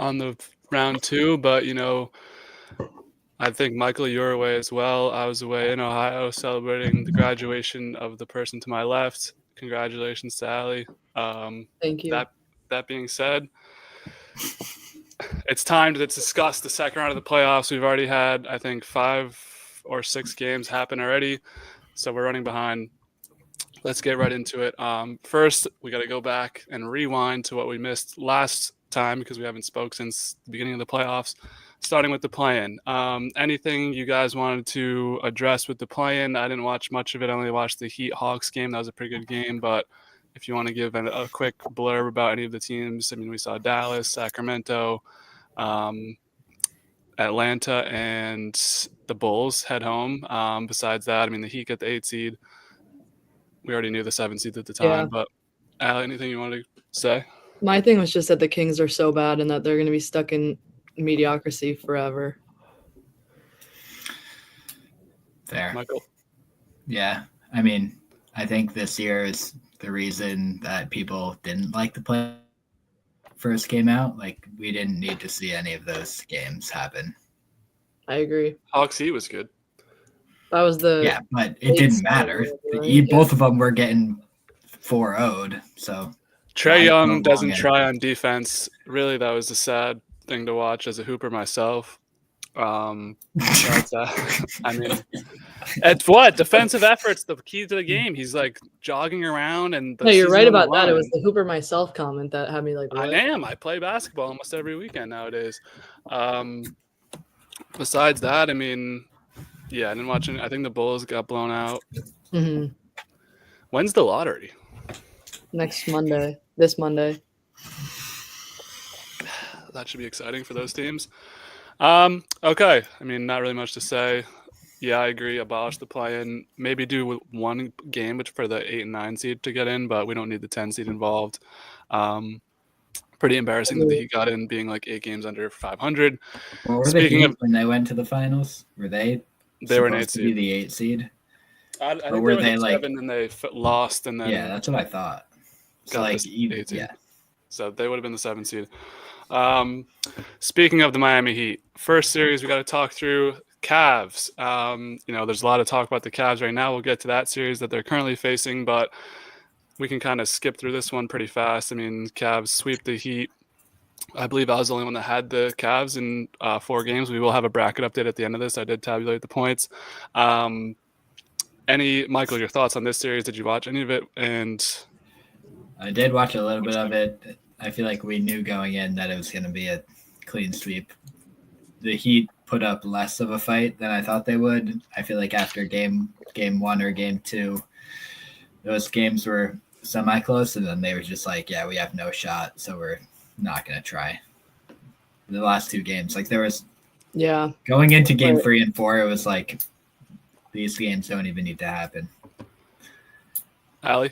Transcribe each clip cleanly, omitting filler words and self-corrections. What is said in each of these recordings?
on the round 2, but, I think, Michael, you were away as well. I was away in Ohio celebrating the graduation of the person to my left. Congratulations to Ali. Thank you. That being said, it's time to discuss the second round of the playoffs. We've already had, I think, 5 or 6 games happen already, so we're running behind. Let's get right into it. First, we got to go back and rewind to what we missed last time because we haven't spoke since the beginning of the playoffs. Starting with the play-in. Anything you guys wanted to address with the play-in? I didn't watch much of it. I only watched the Heat-Hawks game. That was a pretty good game, but if you want to give a quick blurb about any of the teams, I mean, we saw Dallas, Sacramento, Atlanta, and the Bulls head home. Besides that, I mean, the Heat got the 8 seed. We already knew the 7 seed at the time, but Allie, anything you wanted to say? My thing was just that the Kings are so bad and that they're going to be stuck in mediocrity forever. Fair. Michael? Yeah. I mean, I think this year is the reason that people didn't like the play first came out. Like, we didn't need to see any of those games happen. I agree. Hawks Heat was good. That was the yeah, but it didn't matter. Both of them were getting 4-0'd. So Trae Young doesn't try on defense. Really, that was a sad thing to watch as a hooper myself. I mean, it's what defensive efforts the key to the game. He's like jogging around and. No, you're right about that. It was the hooper myself comment that had me like. What? I play basketball almost every weekend nowadays. Besides that, I mean. Yeah, I didn't watch it. I think the Bulls got blown out. Mm-hmm. When's the lottery? Next Monday. This Monday. That should be exciting for those teams. Okay. I mean, not really much to say. Yeah, I agree. Abolish the play-in. Maybe do one game for the 8 and 9 seed to get in, but we don't need the 10 seed involved. Pretty embarrassing that he got in being like 8 games under 500. What were the Heat when they went to the finals? Were they? They were an 8 seed. Be the 8 seed. I think were they like 7 and they lost and then that's what I thought. So like 8 seed. So they would have been the 7 seed. Speaking of the Miami Heat, first series we got to talk through Cavs. There's a lot of talk about the Cavs right now. We'll get to that series that they're currently facing, but we can kind of skip through this one pretty fast. I mean, Cavs sweep the Heat. I believe I was the only one that had the Cavs in 4 games. We will have a bracket update at the end of this. I did tabulate the points. Michael, your thoughts on this series? Did you watch any of it? And I did watch a little bit of it. I feel like we knew going in that it was going to be a clean sweep. The Heat put up less of a fight than I thought they would. I feel like after game 1 or game 2, those games were semi-close, and then they were just like, yeah, we have no shot, so we're not going to try. The last 2 games, like there was going into game 3 and 4, it was like these games don't even need to happen. Allie?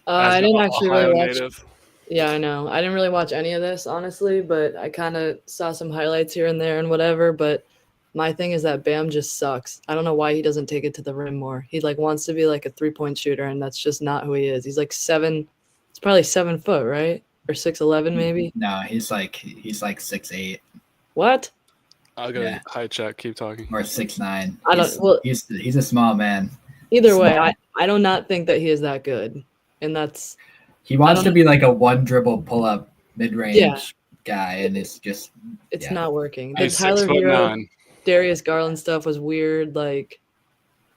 I didn't actually really watch. Native. Yeah, I know. I didn't really watch any of this, honestly, but I kind of saw some highlights here and there and whatever. But my thing is that Bam just sucks. I don't know why he doesn't take it to the rim more. He wants to be like a 3-point shooter, and that's just not who he is. He's like 7. It's probably 7 foot, right? Or 6'11", maybe. No, he's like 6'8". What? I'll go high check. Keep talking. Or 6'9". I don't. Well, he's a small man. Either way, I do not think that he is that good, and that's. He wants to be like a 1 dribble pull up mid range guy, and it's not working. The Tyler Hero, Darius Garland stuff was weird. Like,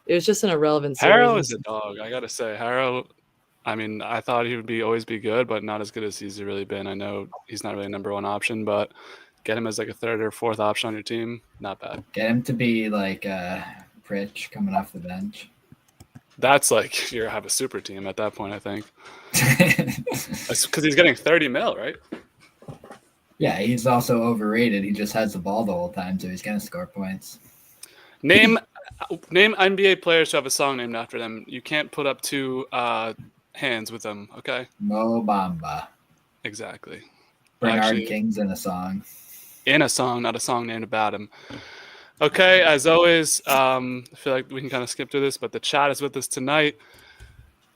it was just an irrelevant series. Harrow is a dog. I gotta say, Harrow. I mean, I thought he would always be good, but not as good as he's really been. I know he's not really a number 1 option, but get him as like a 3rd or 4th option on your team, not bad. Get him to be like Pritch coming off the bench. That's like you have a super team at that point, I think. Because he's getting 30 mil, right? Yeah, he's also overrated. He just has the ball the whole time, so he's going to score points. Name NBA players who have a song named after them. You can't put up 2 hands with them, okay? Mo Bamba. Exactly. Bernard King's in a song. In a song, not a song named about him. Okay, as always, I feel like we can kind of skip through this, but the chat is with us tonight.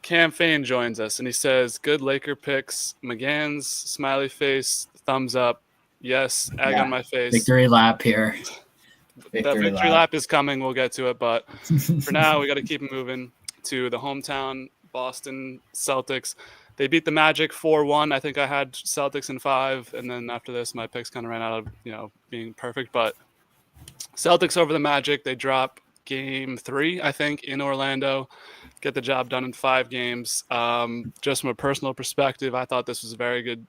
Cam Fain joins us, and he says, good Laker picks, McGann's smiley face, thumbs up. Yes, egg on my face. Victory lap here. The victory lap is coming. We'll get to it, but for now, we got to keep moving to the hometown Boston Celtics. They beat the Magic 4-1. I think I had Celtics in 5, and then after this, my picks kind of ran out of being perfect. But Celtics over the Magic. They drop game 3, I think, in Orlando. Get the job done in 5 games. Just from a personal perspective, I thought this was a very good,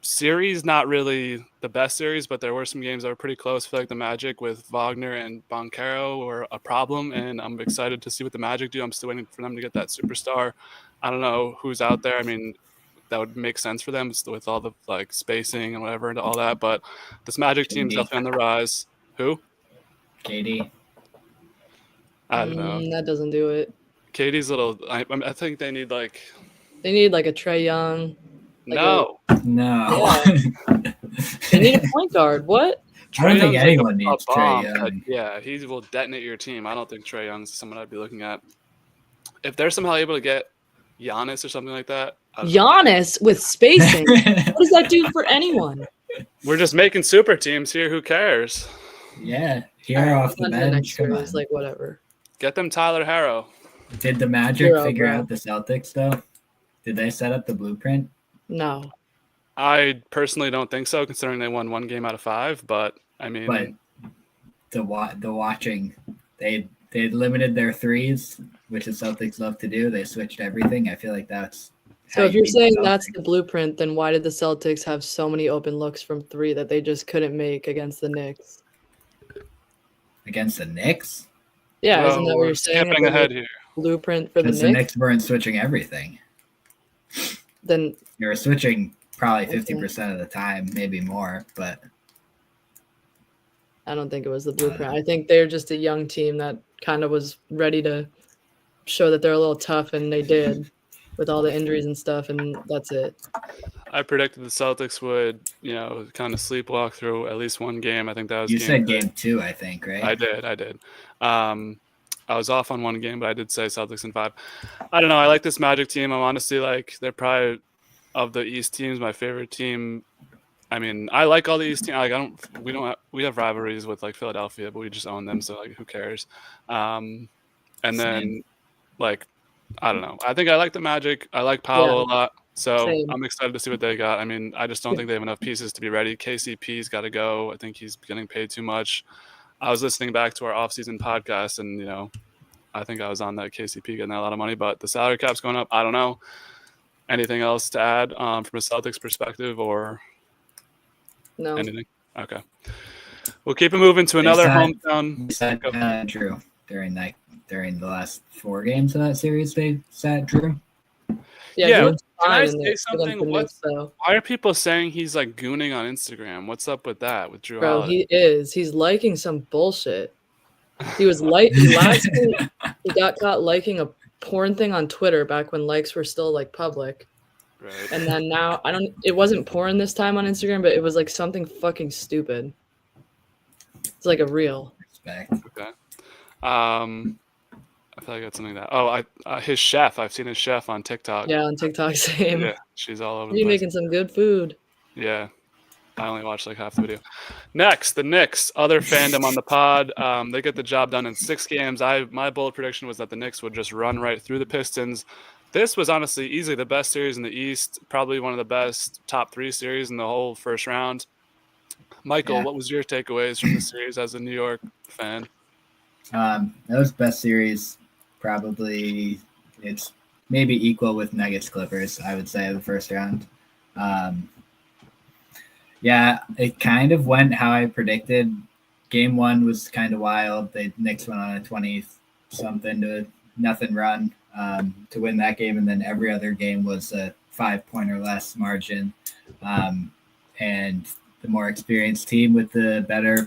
series. Not really the best series, but there were some games that were pretty close. I feel like the Magic with Wagner and Boncaro were a problem, and I'm excited to see what the Magic do. I'm still waiting for them to get that superstar. I don't know who's out there. I mean, that would make sense for them with all the spacing and whatever and all that, but this Magic team is definitely on the rise. Who? KD. I don't know. That doesn't do it. KD's little. I think they need They need a Trae Young. No. Yeah. They need a point guard. What? I don't think anyone needs Trae Young. Yeah, he will detonate your team. I don't think Trae Young's someone I'd be looking at. If they're somehow able to get Giannis or something like that. Giannis with spacing. What does that do for anyone? We're just making super teams here. Who cares? Yeah, here off the bench. Come on. Whatever. Get them Tyler Harrow. Did the Magic figure out the Celtics though? Did they set up the blueprint? No. I personally don't think so, considering they won 1 game out of 5. But I mean, the watching, they limited their threes, which the Celtics love to do. They switched everything. I feel like that's. So if you're saying that's the blueprint, then why did the Celtics have so many open looks from 3 that they just couldn't make against the Knicks? Against the Knicks? Yeah, isn't that what you're saying? Skipping ahead here. Blueprint for the Knicks? The Knicks weren't switching everything. Then you were switching probably 50% of the time, maybe more, but I don't think it was the blueprint. I think they're just a young team that kind of was ready to show that they're a little tough, and they did with all the injuries and stuff, and that's it. I predicted the Celtics would, kind of sleepwalk through at least 1 game. I think that was said game 2, I think, right? I did. I was off on 1 game, but I did say Celtics in 5. I don't know. I like this Magic team. I'm honestly they're probably of the East teams my favorite team. I mean, I like all the East teams. We have rivalries with Philadelphia, but we just own them, so who cares? And then I don't know. I think I like the Magic. I like Paolo a lot, so I'm excited to see what they got. I mean, I just don't think they have enough pieces to be ready. KCP's got to go. I think he's getting paid too much. I was listening back to our off-season podcast, and I think I was on that KCP getting a lot of money, but the salary cap's going up. I don't know. Anything else to add from a Celtics perspective or no? Anything? Okay. We'll keep it moving to another hometown. They sat Drew during the last 4 games of that series. They sat Drew. Yeah. Can I say something? Why are people saying he's gooning on Instagram? What's up with that with Drew Holiday? He is. He's liking some bullshit. He was last week. He got caught liking a porn thing on Twitter back when likes were still public. Right. And then now it wasn't porn this time on Instagram, but it was something fucking stupid. It's a reel. Respect. Okay. I feel like that's something his chef. I've seen his chef on TikTok. Yeah, on TikTok, same. Yeah, she's all over. You're making some good food. Yeah, I only watched half the video. Next, the Knicks, other fandom on the pod. They get the job done in 6 games. My bold prediction was that the Knicks would just run right through the Pistons. This was honestly easily the best series in the East, probably one of the best top 3 series in the whole first round. Michael, what was your takeaways from the series as a New York fan? That was best series. Probably it's maybe equal with Nuggets Clippers, I would say, the first round. It kind of went how I predicted. Game 1 was kind of wild. The Knicks went on a 20-something to nothing run to win that game, and then every other game was a 5-point or less margin. And the more experienced team with the better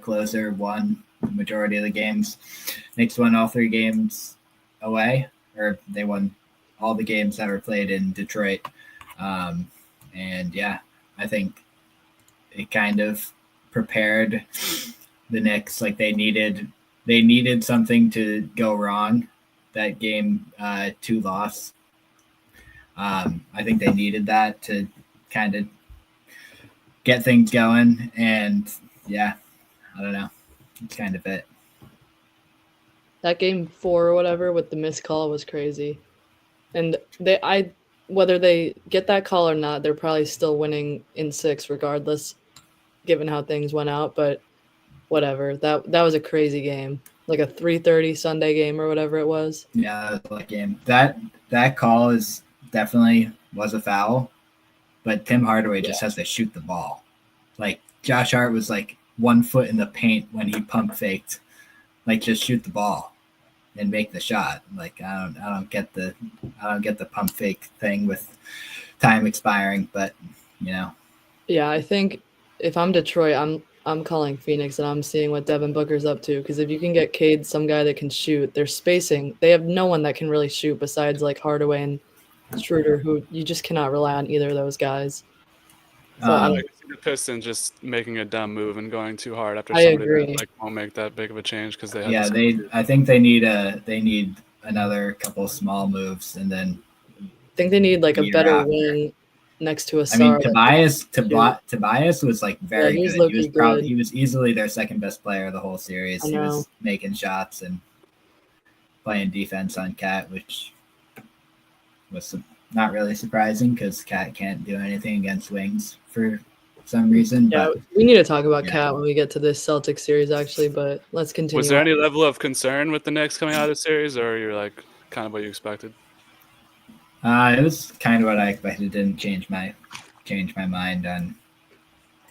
closer won the majority of the games. Knicks won all 3 games away, or they won all the games that were played in Detroit. I think it kind of prepared the Knicks. They needed something to go wrong. That game 2 loss. I think they needed that to kind of get things going. And yeah, I don't know. That's kind of it. That game 4 or whatever with the missed call was crazy. And whether they get that call or not, they're probably still winning in 6 regardless, given how things went out. But whatever. That was a crazy game. Like a 3:30 Sunday game or whatever it was. Yeah, that was a game. That call is definitely was a foul, but Tim Hardaway just has to shoot the ball. Like Josh Hart was like 1 foot in the paint when he pump faked. Like just shoot the ball and make the shot. Like I don't get the pump fake thing with time expiring, but you know. Yeah, I think if I'm Detroit, I'm calling Phoenix and I'm seeing what Devin Booker's up to, because if you can get Cade some guy that can shoot, they're spacing. They have no one that can really shoot besides like Hardaway and Schroeder, who you just cannot rely on either of those guys. So I can see the Pistons just making a dumb move and going too hard after I somebody agree. that won't make that big of a change because they have I think they need another couple small moves, and then I think they need like a better wing next to a star. I mean, Tobias was like very good. He was easily their second best player of the whole series. He was making shots and playing defense on Cat, which was not really surprising because Cat can't do anything against wings for some reason. Yeah, but, we need to talk about Cat when we get to this Celtics series, actually, but let's continue. Was there any level of concern with the Knicks coming out of the series, or you're like kind of what you expected? It was kind of what I expected. Didn't change my mind on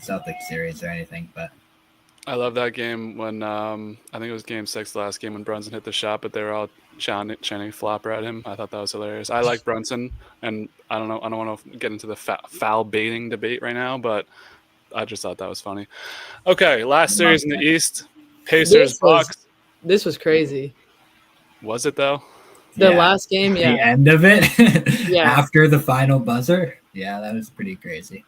Celtics series or anything, but I love that game when I think it was Game 6, the last game when Brunson hit the shot, but they were all chanting flopper at him. I thought that was hilarious. I like Brunson, and I don't want to get into the foul baiting debate right now, but I just thought that was funny. Okay, last series in the East, Pacers Bucks. This was crazy. Was it though? The last game, yeah. The end of it, yeah. After the final buzzer, yeah, that was pretty crazy.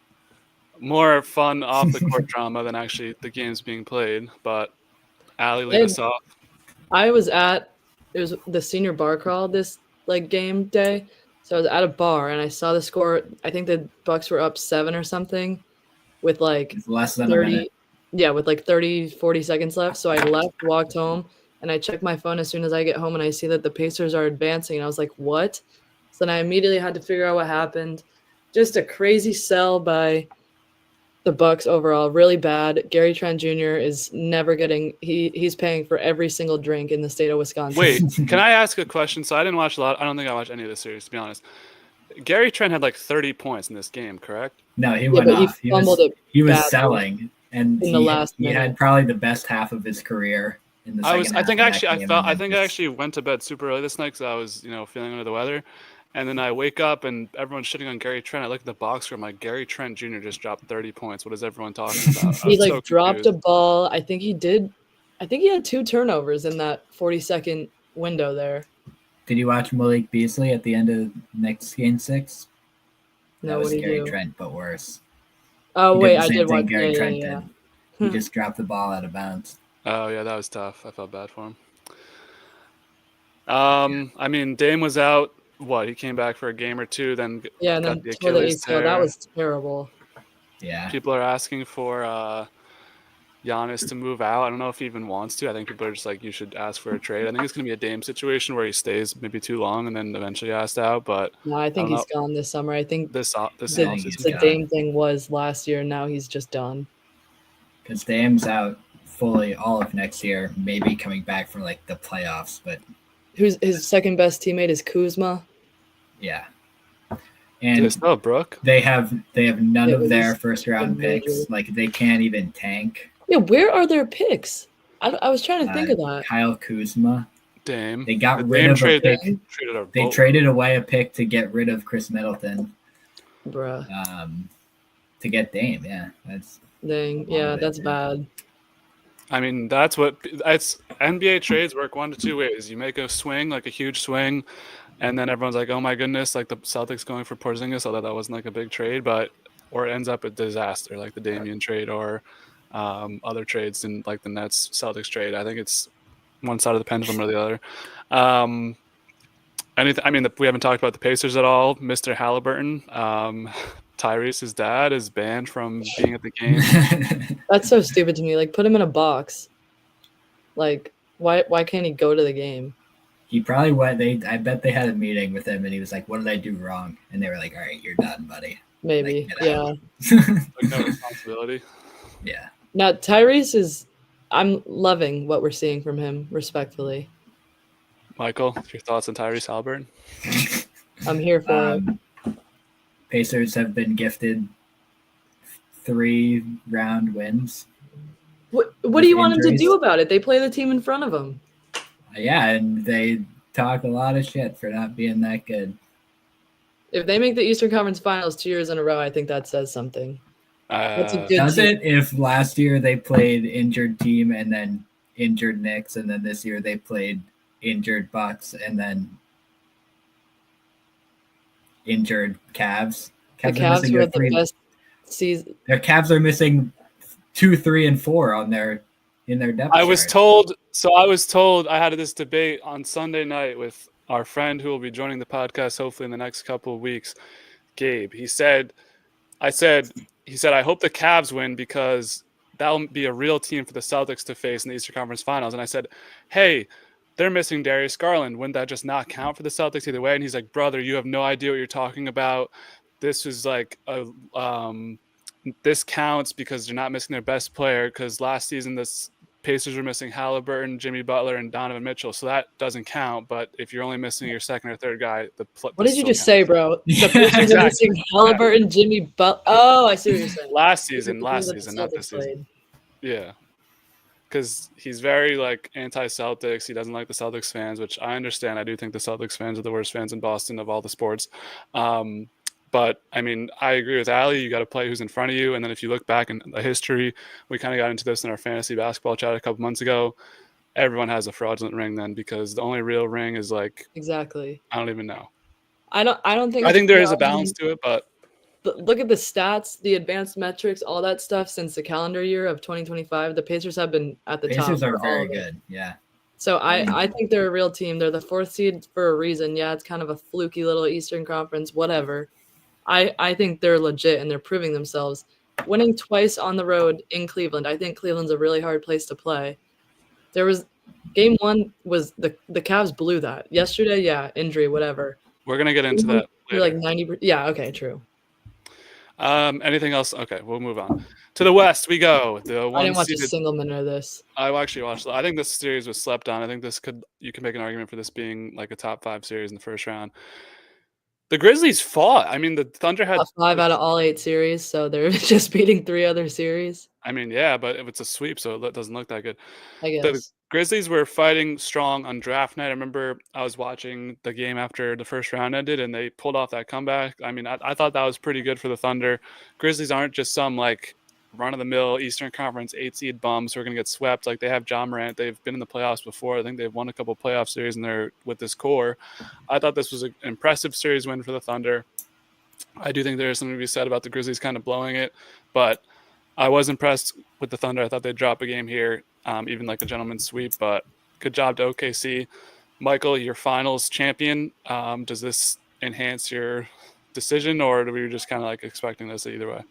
More fun off the court drama than actually the games being played. But Ali, lead us off. It was the senior bar crawl this like game day, so I was at a bar and I saw the score. I think the Bucks were up 7 or something, with like less than 30. A minute. Yeah, with like 30-40 seconds left. So I left, walked home, and I checked my phone as soon as I get home, and I see that the Pacers are advancing, and I was like, "What?" So then I immediately had to figure out what happened. Just a crazy sell by the Bucks overall, really bad. Gary Trent Jr. is never getting. He's paying for every single drink in the state of Wisconsin. Wait, can I ask a question? So I didn't watch a lot. I don't think I watched any of the series, to be honest. Gary Trent had like 30 points in this game, correct? No, he went off. He was selling, and he had probably the best half of his career in the second half. I think I actually went to bed super early this night because I was, feeling under the weather. And then I wake up and everyone's shitting on Gary Trent. I look at the box score. I'm like, Gary Trent Jr. just dropped 30 points. What is everyone talking about? He dropped a ball. I think he had 2 turnovers in that 40-second window there. Did you watch Malik Beasley at the end of next game 6? No, that was Gary do? Trent, but worse. Oh, wait, I did watch Gary Trent did. He just dropped the ball out of bounds. Oh, yeah, that was tough. I felt bad for him. I mean, Dame was out. What, he came back for a game or two, then and then the Achilles tear. That was terrible. Yeah. People are asking for Giannis to move out. I don't know if he even wants to. I think people are just like, you should ask for a trade. I think it's going to be a Dame situation where he stays maybe too long and then eventually asked out. But no, I think he's gone this summer. I think the Dame thing was last year. Now he's just done. Because Dame's out fully all of next year, maybe coming back for like the playoffs. But who's his second best teammate is Kuzma. Yeah. And Brooke? They have none of their first round picks. Like they can't even tank. Yeah, where are their picks? I was trying to think of that. Kyle Kuzma. Dame. They got rid of a pick. They traded away a pick to get rid of Chris Middleton. Bruh. To get Dame, yeah. That's bad. I mean, that's what it's NBA trades work 1 to 2 ways. You make a swing, like a huge swing, and then everyone's like, oh my goodness, like the Celtics going for Porzingis, although that wasn't like a big trade, or it ends up a disaster, like the Damian trade or other trades in like the Nets Celtics trade. I think it's one side of the pendulum or the other. We haven't talked about the Pacers at all. Mr. Halliburton Tyrese's dad is banned from being at the game. That's so stupid to me. Like, put him in a box. Like, why can't he go to the game? He probably went. I bet they had a meeting with him, and he was like, "What did I do wrong?" And they were like, "All right, you're done, buddy." Maybe, like, yeah. Like, no responsibility. Yeah. Now Tyrese is. I'm loving what we're seeing from him. Respectfully, Michael, your thoughts on Tyrese Halliburton? I'm here for it. Pacers have been gifted 3-round wins. What do you want him to do about it? They play the team in front of him. Yeah, and they talk a lot of shit for not being that good. If they make the Eastern Conference Finals 2 years in a row, I think that says something. That's a good does team. it if last year they played injured team and then injured Knicks, and then this year they played injured Bucks and then injured Cavs? The Cavs were the best season. Their Cavs are missing 2, 3, and 4 on their depth I was chart. told I had this debate on Sunday night with our friend who will be joining the podcast hopefully in the next couple of weeks, Gabe. He said, I hope the Cavs win because that'll be a real team for the Celtics to face in the Eastern Conference Finals. And I said, hey, they're missing Darius Garland. Wouldn't that just not count for the Celtics either way? And he's like, brother, you have no idea what you're talking about. This is like this counts because you're not missing their best player, because last season the Pacers were missing Halliburton, Jimmy Butler, and Donovan Mitchell, so that doesn't count. But if you're only missing your second or third guy, what did you just say, bro? The Pacers are missing Halliburton, Jimmy Butler. Oh, I see what you're saying. Last season, not this season. Yeah, because he's very like anti-Celtics. He doesn't like the Celtics fans, which I understand. I do think the Celtics fans are the worst fans in Boston of all the sports. But, I mean, I agree with Ali. You got to play who's in front of you. And then if you look back in the history, we kind of got into this in our fantasy basketball chat a couple months ago. Everyone has a fraudulent ring then, because the only real ring is like – exactly. I don't even know. I think there is a balance to it, but – look at the stats, the advanced metrics, all that stuff since the calendar year of 2025. The Pacers have been at the top. Pacers are very good, yeah. So I think they're a real team. They're the 4th seed for a reason. Yeah, it's kind of a fluky little Eastern Conference, whatever. I think they're legit and they're proving themselves. Winning twice on the road in Cleveland. I think Cleveland's a really hard place to play. There was game 1 was the Cavs blew that. Yesterday, yeah, injury, whatever. We're going to get into that later. Like 90%. Yeah, okay, true. Anything else? Okay, we'll move on. To the West we go. I didn't watch a single minute of this. I actually watched. I think this series was slept on. I think you can make an argument for this being like a top 5 series in the first round. The Grizzlies fought. I mean, the Thunder had 5 out of all 8 series, so they're just beating 3 other series. I mean, yeah, but if it's a sweep, so it doesn't look that good. I guess. The Grizzlies were fighting strong on draft night. I remember I was watching the game after the first round ended, and they pulled off that comeback. I mean, I thought that was pretty good for the Thunder. Grizzlies aren't just some, like, run-of-the-mill Eastern Conference 8-seed bums who are going to get swept. Like, they have John Morant. They've been in the playoffs before. I think they've won a couple playoff series with this core. I thought this was an impressive series win for the Thunder. I do think there is something to be said about the Grizzlies kind of blowing it, but I was impressed with the Thunder. I thought they'd drop a game here, even like a gentleman's sweep, but good job to OKC. Michael, your finals champion. Does this enhance your decision, or were you just kind of like expecting this either way?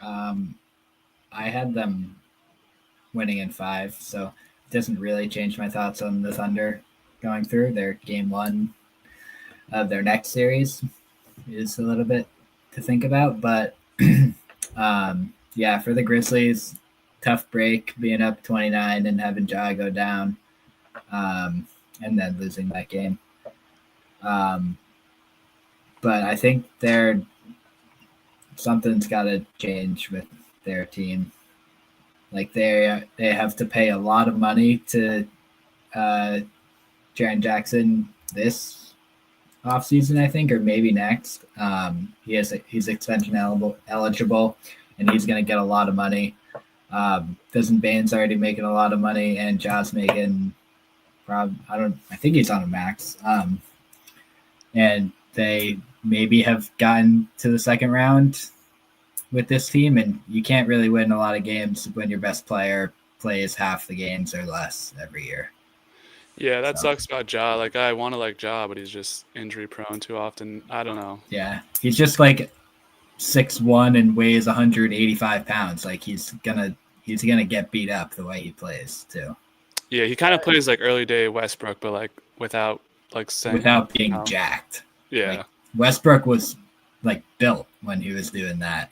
I had them winning in 5, so it doesn't really change my thoughts on the Thunder going through. Their game 1 of their next series is a little bit to think about, but yeah, for the Grizzlies, tough break being up 29 and having Ja go down, and then losing that game. But I think something's got to change with their team. Like they have to pay a lot of money to Jaren Jackson this offseason, I think, or maybe next. He's extension eligible, and he's going to get a lot of money. Desmond Bane's already making a lot of money, and Ja's making I think he's on a max. And they maybe have gotten to the second round with this team, and you can't really win a lot of games when your best player plays half the games or less every year. Yeah, that sucks about Ja. Like, I want to like Ja, but he's just injury prone too often. I don't know. Yeah, he's just like 6'1" and weighs 185 pounds. Like he's gonna get beat up the way he plays too. Yeah, he kind of plays like early day Westbrook, but like without being jacked. Yeah, like, Westbrook was like built when he was doing that.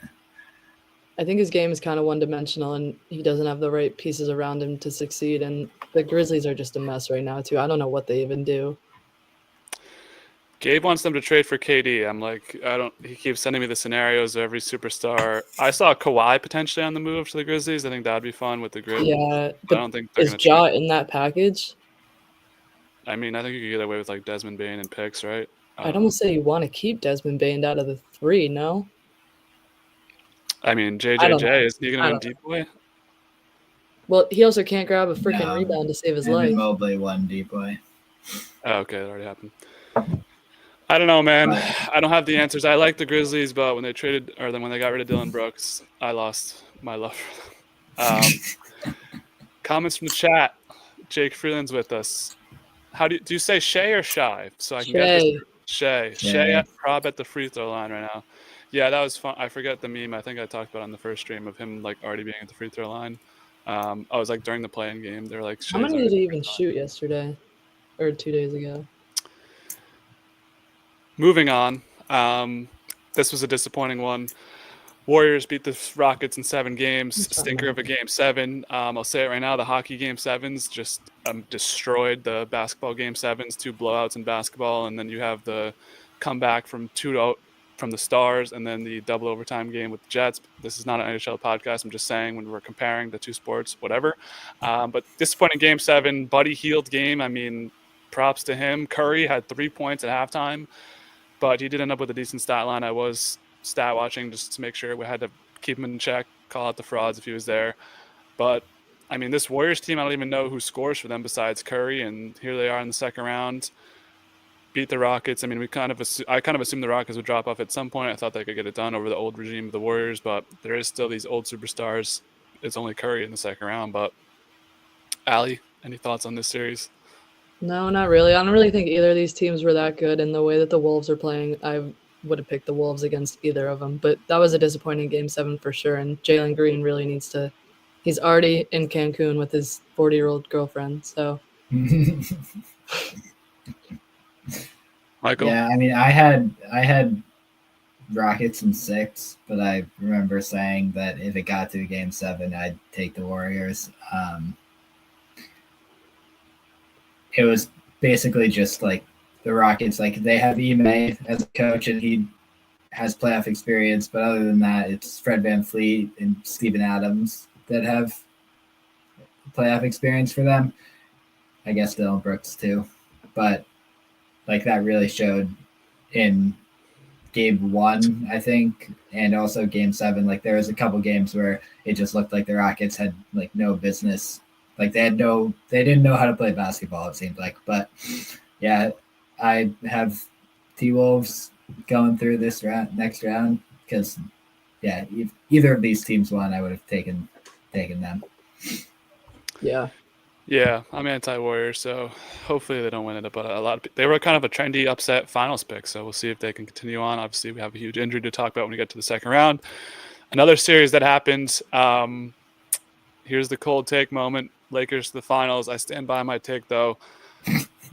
I think his game is kind of one-dimensional, and he doesn't have the right pieces around him to succeed. And the Grizzlies are just a mess right now too. I don't know what they even do. Gabe wants them to trade for KD. I'm like, he keeps sending me the scenarios of every superstar. I saw Kawhi potentially on the move to the Grizzlies. I think that'd be fun with the Grizzlies. Yeah, but I don't think they're is Ja in that package? I mean, I think you could get away with like Desmond Bane and picks, right? I'd almost say you want to keep Desmond Bane out of the 3, no? I mean, JJJ, is he going to win deep boy? Well, he also can't grab a freaking rebound to save his life. Mobley won deep boy. Oh, okay, that already happened. I don't know, man. I don't have the answers. I like the Grizzlies, but when they got rid of Dylan Brooks, I lost my love for them. Comments from the chat. Jake Freeland's with us. How do you say Shea or Shy? So I can get this. Shea Prob at the free throw line right now. Yeah, that was fun. I forget the meme. I think I talked about on the first stream of him like already being at the free throw line. I was like during the playing game. They're like, how many did he even shoot yesterday or 2 days ago? Moving on. This was a disappointing one. Warriors beat the Rockets in 7 games. Stinker of a game 7. I'll say it right now. The hockey game 7s just destroyed the basketball game 7s. 2 blowouts in basketball, and then you have the comeback from 2-0 from the Stars, and then the double overtime game with the Jets. This is not an NHL podcast. I'm just saying when we're comparing the 2 sports, whatever. But disappointing game 7. Buddy Hield game. I mean, props to him. Curry had 3 points at halftime, but he did end up with a decent stat line. I was stat watching just to make sure we had to keep him in check, call out the frauds if he was there. But I mean, this Warriors team, I don't even know who scores for them besides Curry, and here they are in the second round, beat the Rockets. I mean, I kind of assumed the Rockets would drop off at some point. I thought they could get it done over the old regime of the Warriors, but there is still these old superstars. It's only Curry in the second round. But Ali, any thoughts on this series? No, not really. I don't really think either of these teams were that good, and the way that the Wolves are playing, I would have picked the Wolves against either of them. But that was a disappointing game 7 for sure, and Jalen Green really needs to – he's already in Cancun with his 40-year-old girlfriend, so – Michael? Yeah, I mean, I had Rockets in 6, but I remember saying that if it got to game 7, I'd take the Warriors. It was basically just like the Rockets, like they have Ime as a coach and he has playoff experience, but other than that, it's Fred VanVleet and Steven Adams that have playoff experience for them. I guess Dylan Brooks too, but like that really showed in game 1, I think, and also game 7. Like there was a couple games where it just looked like the Rockets had like no business. Like they didn't know how to play basketball, it seemed like. But yeah, I have T-Wolves going through this next round because yeah, if either of these teams won, I would have taken them. Yeah, I'm anti-Warriors, so hopefully they don't win it. But they were kind of a trendy upset finals pick, so we'll see if they can continue on. Obviously, we have a huge injury to talk about when we get to the second round. Another series that happened. Here's the cold take moment. Lakers to the finals. I stand by my take, though.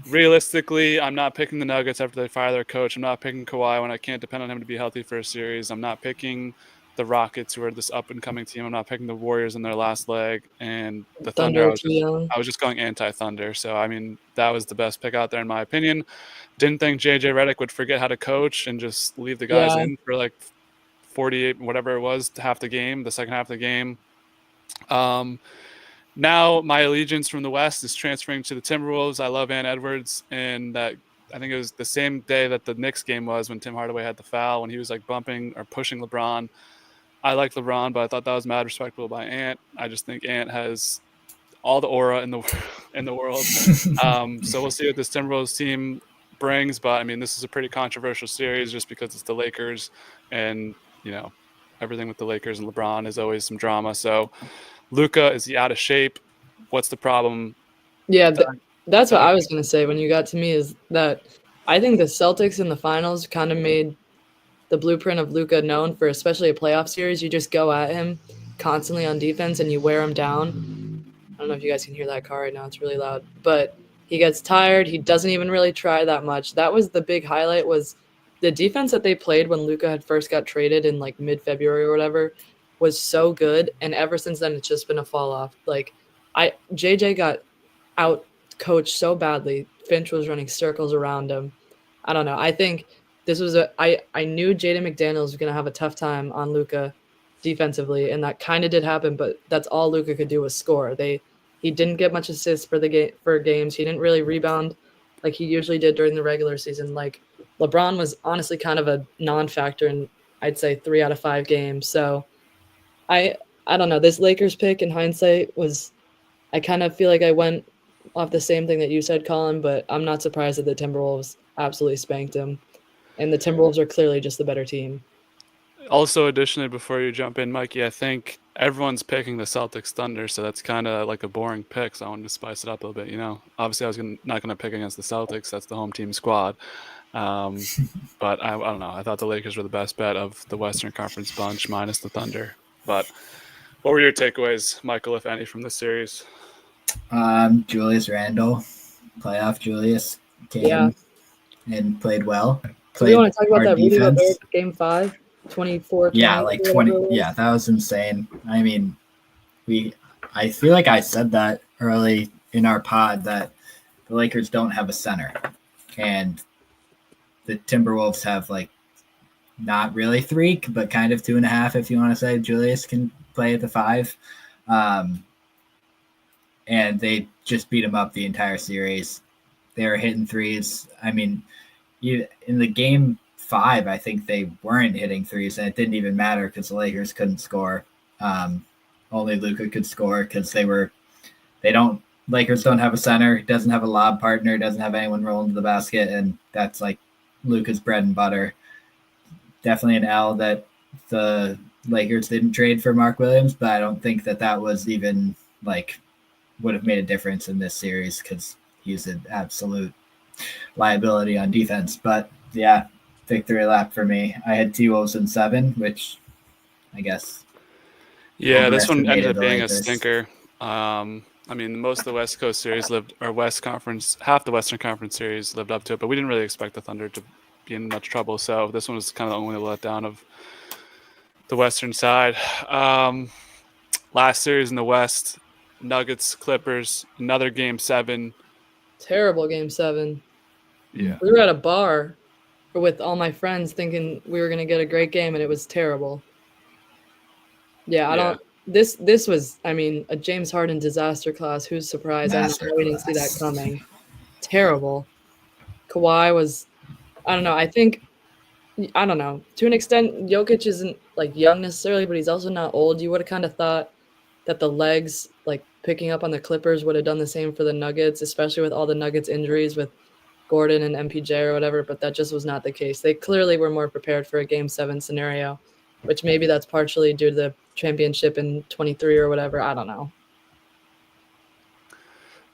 Realistically, I'm not picking the Nuggets after they fire their coach. I'm not picking Kawhi when I can't depend on him to be healthy for a series. I'm not picking the Rockets, who are this up-and-coming team. I'm not picking the Warriors in their last leg. And the Thunder, I was just going anti-Thunder. So, I mean, that was the best pick out there in my opinion. Didn't think J.J. Redick would forget how to coach and just leave the guys in for like 48, whatever it was, half the game, the second half of the game. Now my allegiance from the West is transferring to the Timberwolves. I love Ant Edwards, and I think it was the same day that the Knicks game was when Tim Hardaway had the foul when he was like bumping or pushing LeBron. I like LeBron, but I thought that was mad respectable by Ant. I just think Ant has all the aura in the world. So we'll see what this Timberwolves team brings. But I mean, this is a pretty controversial series just because it's the Lakers, and you know, everything with the Lakers and LeBron is always some drama. So. Luka, is he out of shape? What's the problem? Yeah, that's what I was going to say when you got to me is that I think the Celtics in the finals kind of made the blueprint of Luka known for, especially a playoff series. You just go at him constantly on defense and you wear him down. I don't know if you guys can hear that car right now. It's really loud. But he gets tired. He doesn't even really try that much. That was the big highlight, was the defense that they played when Luka had first got traded in like mid-February or whatever was so good. And ever since then, it's just been a fall off. Like JJ got out coached so badly. Finch was running circles around him. I don't know. I think this was I knew Jaden McDaniels was going to have a tough time on Luka defensively, and that kind of did happen, but that's all Luka could do was score. He didn't get much assists for games. He didn't really rebound like he usually did during the regular season. Like LeBron was honestly kind of a non-factor in, I'd say, 3 out of 5 games. So I don't know. This Lakers pick in hindsight was, I kind of feel like I went off the same thing that you said, Colin, but I'm not surprised that the Timberwolves absolutely spanked him. And the Timberwolves are clearly just the better team. Also, additionally, before you jump in, Mikey, I think everyone's picking the Celtics Thunder, so that's kind of like a boring pick. So I wanted to spice it up a little bit. Obviously, I was not going to pick against the Celtics. That's the home team squad. But I don't know. I thought the Lakers were the best bet of the Western Conference bunch, minus the Thunder. But what were your takeaways, Michael, if any, from this series? Julius Randle, playoff Julius, came and played well. Do you want to talk about that Rudy Gobert game 5, 24? Yeah, like 20. Yeah, that was insane. I mean, I feel like I said that early in our pod that the Lakers don't have a center, and the Timberwolves have like not really 3, but kind of 2.5 if you want to say Julius can play at the 5. And they just beat him up the entire series. They were hitting threes. I mean, in the game 5, I think they weren't hitting threes, and it didn't even matter because the Lakers couldn't score. Only Luka could score because Lakers don't have a center, doesn't have a lob partner, doesn't have anyone rolling to the basket, and that's like Luka's bread and butter. Definitely an L that the Lakers didn't trade for Mark Williams, but I don't think that was even like would have made a difference in this series because he's an absolute liability on defense. But yeah, victory lap for me. I had T-Wolves in 7, which I guess. Yeah, this one ended up being a stinker. I mean, most of the West Coast series half the Western Conference series lived up to it, but we didn't really expect the Thunder to be in much trouble. So this one was kind of the only letdown of the Western side. Last series in the West, Nuggets, Clippers, another game 7. Terrible game 7. Yeah. We were at a bar with all my friends thinking we were going to get a great game, and it was terrible. This was, I mean, a James Harden disaster class. Who's surprised? We didn't see that coming. Terrible. Kawhi was, I don't know. I don't know. To an extent, Jokic isn't like young necessarily, but he's also not old. You would have kind of thought that the legs, like picking up on the Clippers, would have done the same for the Nuggets, especially with all the Nuggets injuries with Gordon and MPJ or whatever, but that just was not the case. They clearly were more prepared for a game 7 scenario, which maybe that's partially due to the championship in 23 or whatever. I don't know.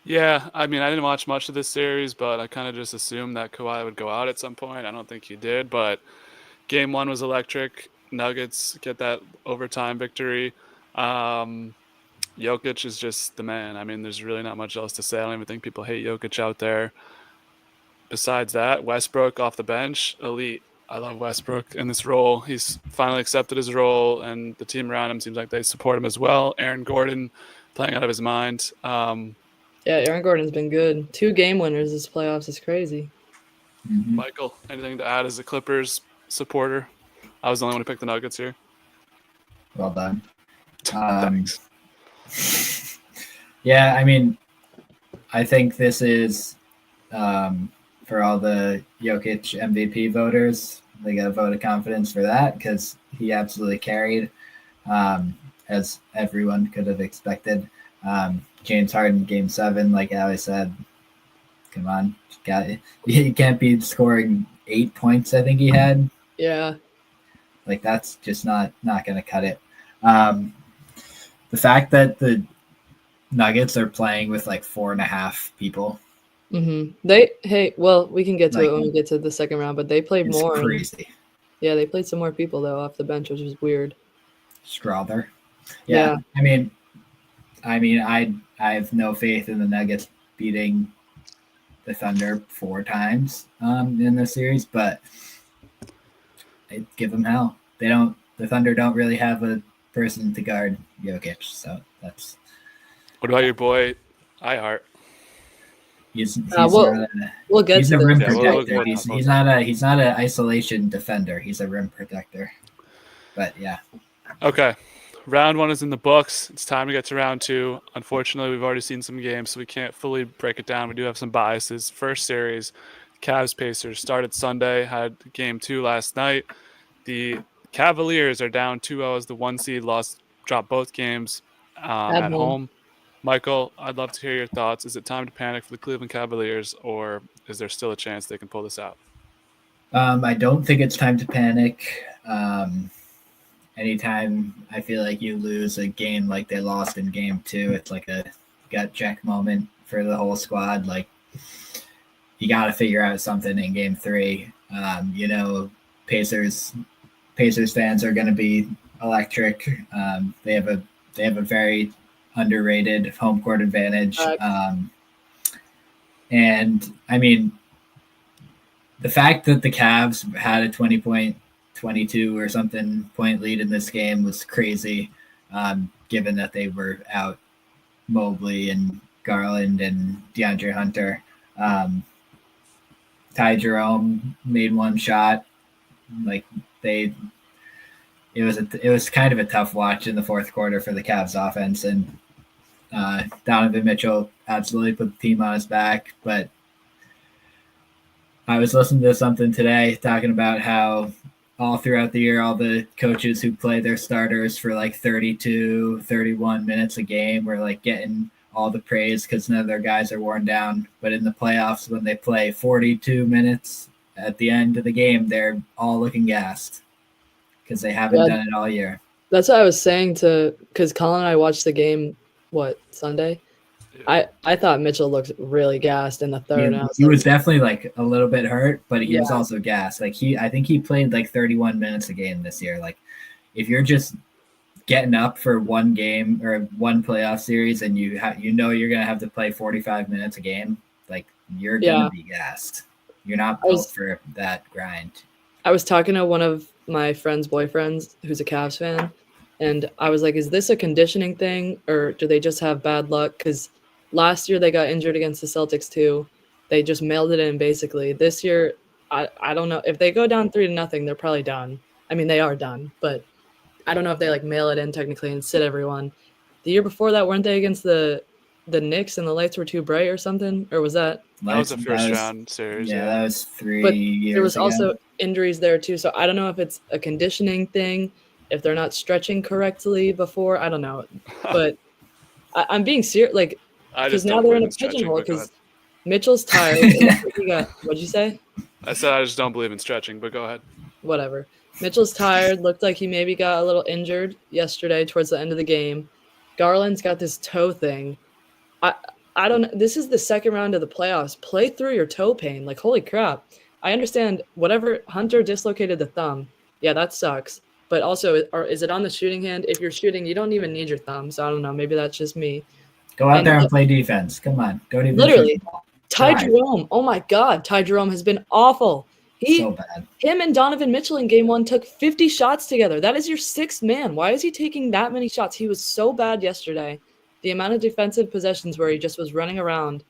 Yeah, I mean, I didn't watch much of this series, but I kind of just assumed that Kawhi would go out at some point. I don't think he did, but game 1 was electric. Nuggets get that overtime victory. Jokic is just the man. I mean, there's really not much else to say. I don't even think people hate Jokic out there. Besides that, Westbrook off the bench, elite. I love Westbrook in this role. He's finally accepted his role, and the team around him seems like they support him as well. Aaron Gordon playing out of his mind. Yeah, Aaron Gordon's been good. 2 game winners this playoffs is crazy. Mm-hmm. Michael, anything to add as a Clippers supporter? I was the only one who picked the Nuggets here. Well done. Thanks. Yeah, I mean, I think this is for all the Jokic MVP voters, they got a vote of confidence for that because he absolutely carried, as everyone could have expected. James Harden, game 7, like Ali said, come on, you can't be scoring 8 points. I think he had. Yeah, like that's just not going to cut it. The fact that the Nuggets are playing with like 4.5 people. Mm-hmm. We can get to it when we get to the second round, but they played more. Crazy. Yeah, they played some more people though off the bench, which was weird. Strother. Yeah. I mean, I have no faith in the Nuggets beating the Thunder 4 times in the series, but I give them hell. The Thunder don't really have a person to guard Jokic, so that's. What about your boy iHeart? He's we'll get he's to a this. rim Yeah, protector. we'll He's not an isolation defender. He's a rim protector. But yeah. Okay. Round 1 is in the books. It's time to get to round 2. Unfortunately, we've already seen some games, so we can't fully break it down. We do have some biases. First series, Cavs Pacers started Sunday, had game 2 last night. The Cavaliers are down 2-0 as the 1 seed, dropped both games at home. Michael, I'd love to hear your thoughts. Is it time to panic for the Cleveland Cavaliers, or is there still a chance they can pull this out? I don't think it's time to panic. Anytime I feel like you lose a game like they lost in game 2, it's like a gut check moment for the whole squad. Like, you got to figure out something in game 3. Pacers fans are going to be electric. They have a very underrated home court advantage. And I mean, the fact that the Cavs had a 22 or something point lead in this game was crazy, given that they were out Mobley and Garland and DeAndre Hunter. Ty Jerome made one shot. Like, it was kind of a tough watch in the fourth quarter for the Cavs offense, and Donovan Mitchell absolutely put the team on his back. But I was listening to something today talking about how all throughout the year, all the coaches who play their starters for like 32, 31 minutes a game were like getting all the praise because none of their guys are worn down. But in the playoffs, when they play 42 minutes at the end of the game, they're all looking gassed because they haven't done it all year. That's what I was saying because Colin and I watched the game, Sunday? Yeah. I thought Mitchell looked really gassed in the third. He was definitely like a little bit hurt, but he was also gassed. Like, I think he played like 31 minutes a game this year. Like, if you're just getting up for one game or one playoff series and you're going to have to play 45 minutes a game, like, you're going to be gassed. You're not built for that grind. I was talking to one of my friend's boyfriends who's a Cavs fan, and I was like, is this a conditioning thing or do they just have bad luck? Because last year they got injured against the Celtics too. They just mailed it in basically. This year, I don't know. If they go down 3-0, they're probably done. I mean, they are done, but I don't know if they like mail it in technically and sit everyone. The year before that, weren't they against the Knicks and the lights were too bright or something? Or was that? That was a first round series. Yeah, that was 3 but years there was ago. Also injuries there too. So I don't know if it's a conditioning thing, if they're not stretching correctly before. I don't know. But I'm being serious. Like, because now they're in a pigeonhole because Mitchell's tired. What'd you say? I said I just don't believe in stretching, but go ahead. Whatever. Mitchell's tired. Looked like he maybe got a little injured yesterday towards the end of the game. Garland's got this toe thing. I don't know. This is the second round of the playoffs. Play through your toe pain. Like, holy crap. I understand whatever. Hunter dislocated the thumb. Yeah, that sucks. But also, is it on the shooting hand? If you're shooting, you don't even need your thumb. So I don't know. Maybe that's just me. Go out there and play defense. Come on. Don't even literally. Ty Jerome. Oh my God. Ty Jerome has been awful. So bad. Him and Donovan Mitchell in game 1 took 50 shots together. That is your 6th man. Why is he taking that many shots? He was so bad yesterday. The amount of defensive possessions where he just was running around.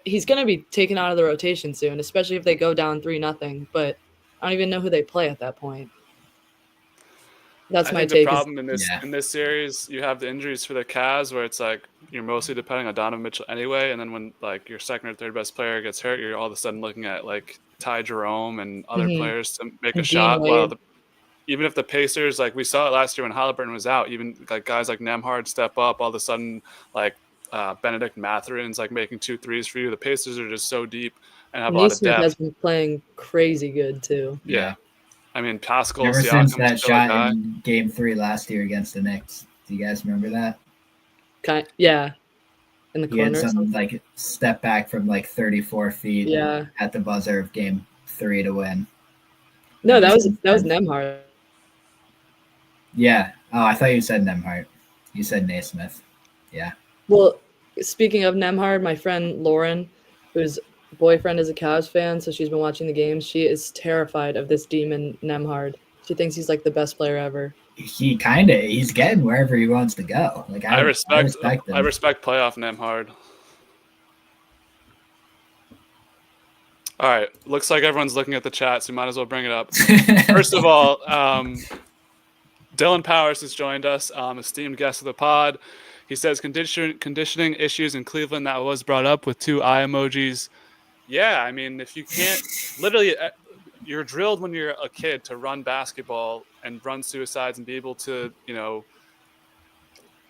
He's going to be taken out of the rotation soon, especially if they go down 3-0. But I don't even know who they play at that point. That's my take. The problem in this series, you have the injuries for the Cavs where it's like you're mostly depending on Donovan Mitchell anyway, and then when like your second or third best player gets hurt, you're all of a sudden looking at like Ty Jerome and other players to make a shot. While even if the Pacers, like we saw it last year when Halliburton was out, even like guys like Nembhard step up, all of a sudden like Benedict Mathurin's like making 2 threes for you. The Pacers are just so deep and have a lot of depth. Has been playing crazy good too. Yeah. I mean, Pascal. Ever since that shot in game 3 last year against the Knicks, do you guys remember that? Yeah, in the corner. He had some like step back from like 34 feet. Yeah. At the buzzer of game 3 to win. No, that was Nemhard. Yeah. Oh, I thought you said Nemhart. You said Naismith. Yeah. Well, speaking of Nemhard, my friend Lauren, whose boyfriend is a Cavs fan, so she's been watching the games. She is terrified of this demon Nemhard. She thinks he's like the best player ever. He's getting wherever he wants to go. Like I respect him. I respect playoff Nemhard. All right, looks like everyone's looking at the chat, so we might as well bring it up. First of all, Dylan Powers has joined us, esteemed guest of the pod. He says conditioning issues in Cleveland, that was brought up with 2 eye emojis. Yeah, I mean, if you can't, literally, you're drilled when you're a kid to run basketball and run suicides and be able to,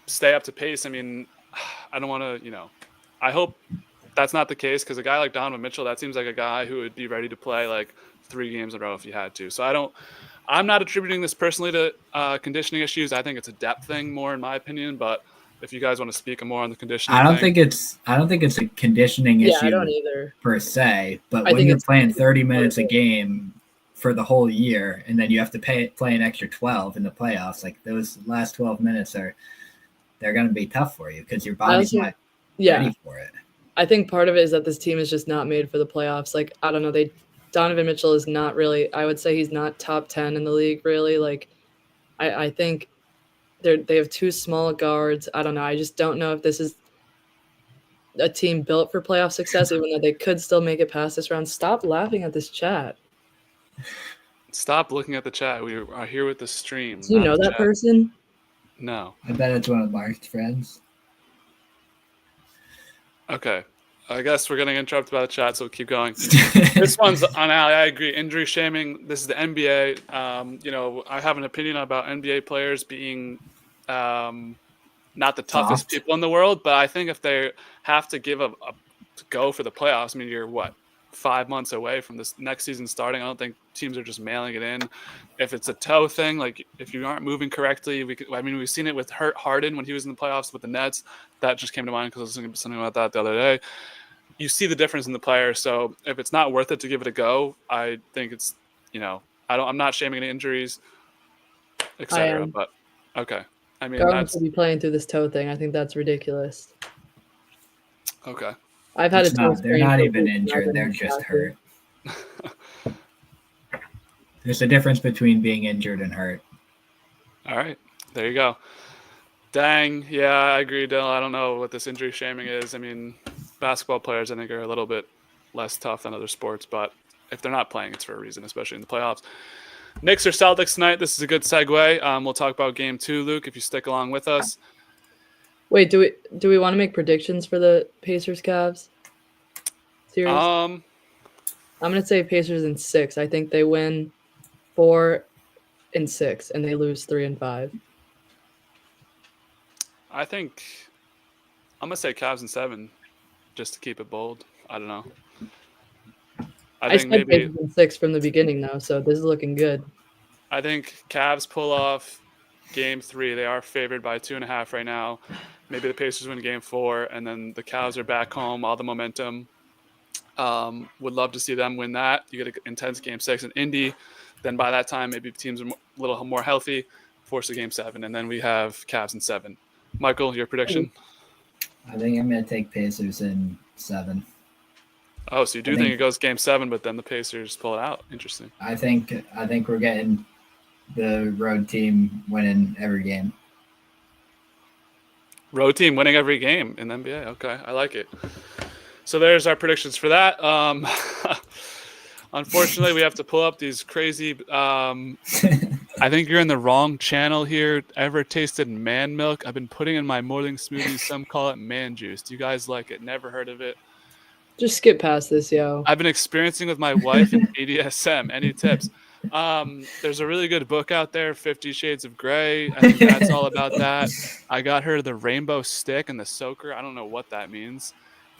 stay up to pace. I mean, I don't want to, I hope that's not the case, because a guy like Donovan Mitchell, that seems like a guy who would be ready to play like 3 games in a row if he had to. So I'm not attributing this personally to conditioning issues. I think it's a depth thing more, in my opinion. But if you guys want to speak more on the conditioning, I don't think it's a conditioning issue. I don't either per se. But when you're playing 30 minutes a game for the whole year, and then you have to play an extra 12 in the playoffs, like those last 12 minutes they're going to be tough for you because your body's not ready for it. I think part of it is that this team is just not made for the playoffs. Like, I don't know, Donovan Mitchell is not really, I would say he's not top 10 in the league, really. Like, I think they have 2 small guards. I don't know. I just don't know if this is a team built for playoff success, even though they could still make it past this round. Stop laughing at this chat. Stop looking at the chat. We are here with the stream. Do you know that person? No. I bet it's one of Mark's friends. Okay. I guess we're getting interrupted by the chat, so we'll keep going. This one's on Ali. I agree. Injury shaming. This is the NBA. I have an opinion about NBA players being not the toughest people in the world, but I think if they have to give a go for the playoffs, I mean, you're 5 months away from this next season starting. I don't think teams are just mailing it in. If it's a toe thing, like if you aren't moving correctly, we've seen it with Harden when he was in the playoffs with the Nets. That just came to mind because I was thinking something about that the other day. You see the difference in the player. So if it's not worth it to give it a go, I think it's, I'm not shaming any injuries, etc. But okay. I mean, Garland should be playing through this toe thing. I think that's ridiculous. Okay. I've had a toe sprain. They're not even injured. They're just hurt. There's a difference between being injured and hurt. All right. There you go. Dang. Yeah, I agree, Dylan. I don't know what this injury shaming is. I mean, basketball players, I think, are a little bit less tough than other sports, but if they're not playing, it's for a reason, especially in the playoffs. Knicks or Celtics tonight. This is a good segue. We'll talk about game 2, Luke, if you stick along with us. Wait, do we want to make predictions for the Pacers-Cavs series? I'm going to say Pacers in 6. I think they win 4 and 6, and they lose 3 and 5. I think I'm going to say Cavs in 7, just to keep it bold. I don't know. I think said Pacers in 6 from the beginning, though, so this is looking good. I think Cavs pull off game 3. They are favored by 2.5 right now. Maybe the Pacers win game 4, and then the Cavs are back home, all the momentum. Would love to see them win that. You get an intense game 6 in Indy. Then by that time, maybe teams are a little more healthy, force a game 7, and then we have Cavs in 7. Michael, your prediction? I think I'm going to take Pacers in 7. Oh, so you think it goes game 7, but then the Pacers pull it out. Interesting. I think we're getting the road team winning every game. Road team winning every game in the NBA. Okay, I like it. So there's our predictions for that. Unfortunately, we have to pull up these crazy. I think you're in the wrong channel here. Ever tasted man milk? I've been putting in my morning smoothies. Some call it man juice. Do you guys like it? Never heard of it. Just skip past this, yo. I've been experiencing with my wife in BDSM. Any tips? There's a really good book out there, 50 Shades of Grey. I think that's all about that. I got her the rainbow stick and the soaker. I don't know what that means.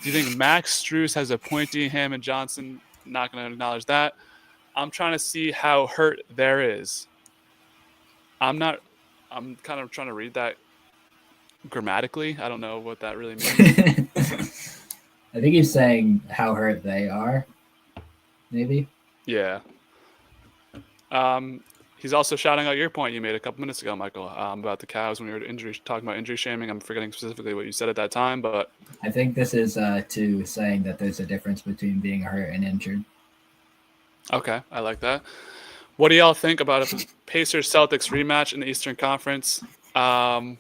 Do you think Max Strus has a pointy Hammond Johnson? Not going to acknowledge that. I'm trying to see how hurt there is. I'm kind of trying to read that grammatically. I don't know what that really means. I think he's saying how hurt they are, maybe. Yeah. He's also shouting out your point you made a couple minutes ago, Michael, about the Cavs when we were talking about injury shaming. I'm forgetting specifically what you said at that time, but I think this is to saying that there's a difference between being hurt and injured. Okay, I like that. What do y'all think about a Pacers-Celtics rematch in the Eastern Conference? I'm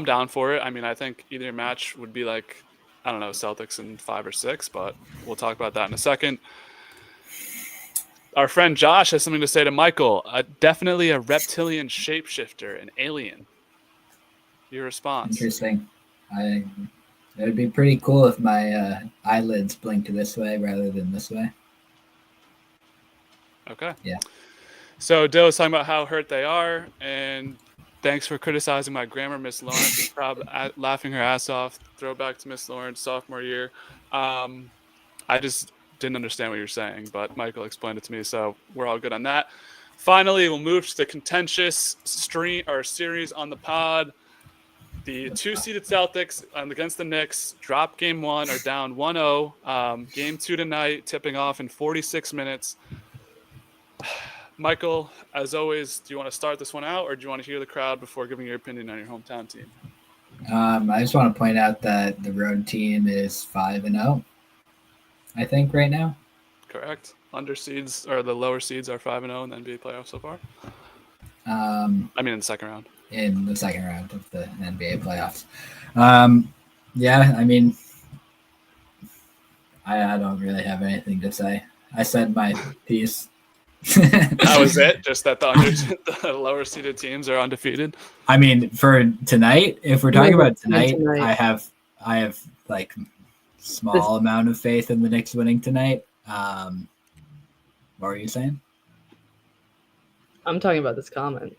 down for it. I mean, I think either match would be like, I don't know, Celtics in 5 or 6, but we'll talk about that in a second. Our friend Josh has something to say to Michael. Definitely a reptilian shapeshifter, an alien. Your response? Interesting. It would be pretty cool if my eyelids blinked this way rather than this way. Okay. Yeah. So Dill was talking about how hurt they are, and thanks for criticizing my grammar, Miss Lawrence. Probably laughing her ass off. Throwback to Miss Lawrence, sophomore year. I just didn't understand what you're saying, but Michael explained it to me, so we're all good on that. Finally, we'll move to the contentious series on the pod. The 2-seeded Celtics against the Knicks drop game 1 or down 1-0. Game 2 tonight, tipping off in 46 minutes. Michael, as always, do you want to start this one out, or do you want to hear the crowd before giving your opinion on your hometown team? I just want to point out that the road team is 5-0. I think right now. Correct. Under seeds or the lower seeds are 5-0 in the NBA playoffs so far. I mean, in the second round. In the second round of the NBA playoffs. Yeah, I mean, I don't really have anything to say. I said my piece. That was it? Just that the lower seeded teams are undefeated? I mean, for tonight, if we're talking about tonight, I have like small amount of faith in the Knicks winning tonight. What were you saying? I'm talking about this comment.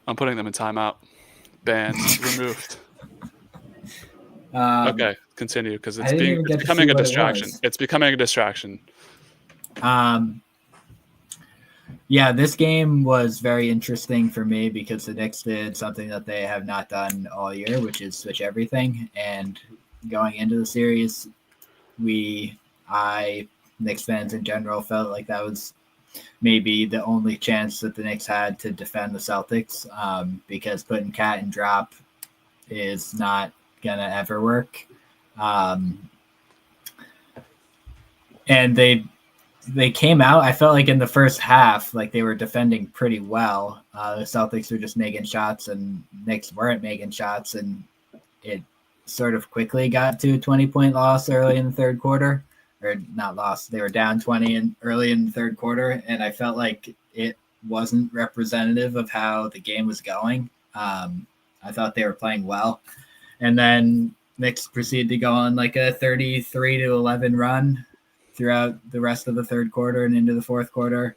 I'm putting them in timeout. Banned. Removed. Okay, continue, because it's becoming a distraction. It's becoming a distraction. Yeah, this game was very interesting for me because the Knicks did something that they have not done all year, which is switch everything. And going into the series, Knicks fans in general felt like that was maybe the only chance that the Knicks had to defend the Celtics, because putting Cat in drop is not gonna ever work. And they came out, I felt like in the first half, like they were defending pretty well. The Celtics were just making shots and Knicks weren't making shots, and it sort of quickly got to a 20-point loss early in the third quarter. Or not lost, they were down 20 early in the third quarter, and I felt like it wasn't representative of how the game was going. I thought they were playing well. And then Knicks proceeded to go on like a 33-11 run throughout the rest of the third quarter and into the fourth quarter.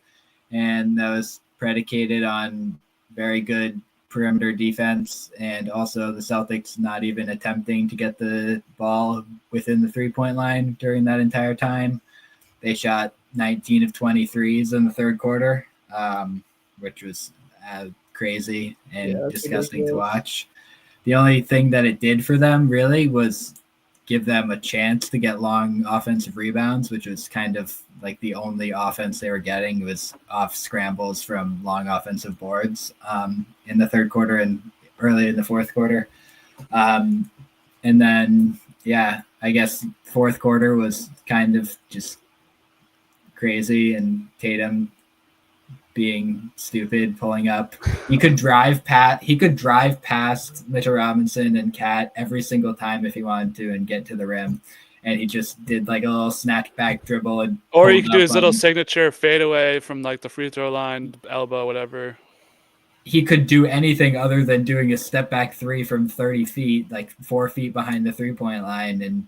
And that was predicated on very good perimeter defense, and also the Celtics not even attempting to get the ball within the 3-point line during that entire time. They shot 19 of 23s in the third quarter, which was crazy and disgusting to watch. The only thing that it did for them really was give them a chance to get long offensive rebounds, which was kind of like the only offense they were getting was off scrambles from long offensive boards in the third quarter and early in the fourth quarter. And then, yeah, I guess fourth quarter was kind of just crazy, and Tatum being stupid, pulling up. He could drive past Mitchell Robinson and Cat every single time if he wanted to and get to the rim. And he just did like a little snatch back dribble. Or he could do his little signature fadeaway from like the free throw line, elbow, whatever. He could do anything other than doing a step back 3 from 30 feet, like 4 feet behind the 3-point line. And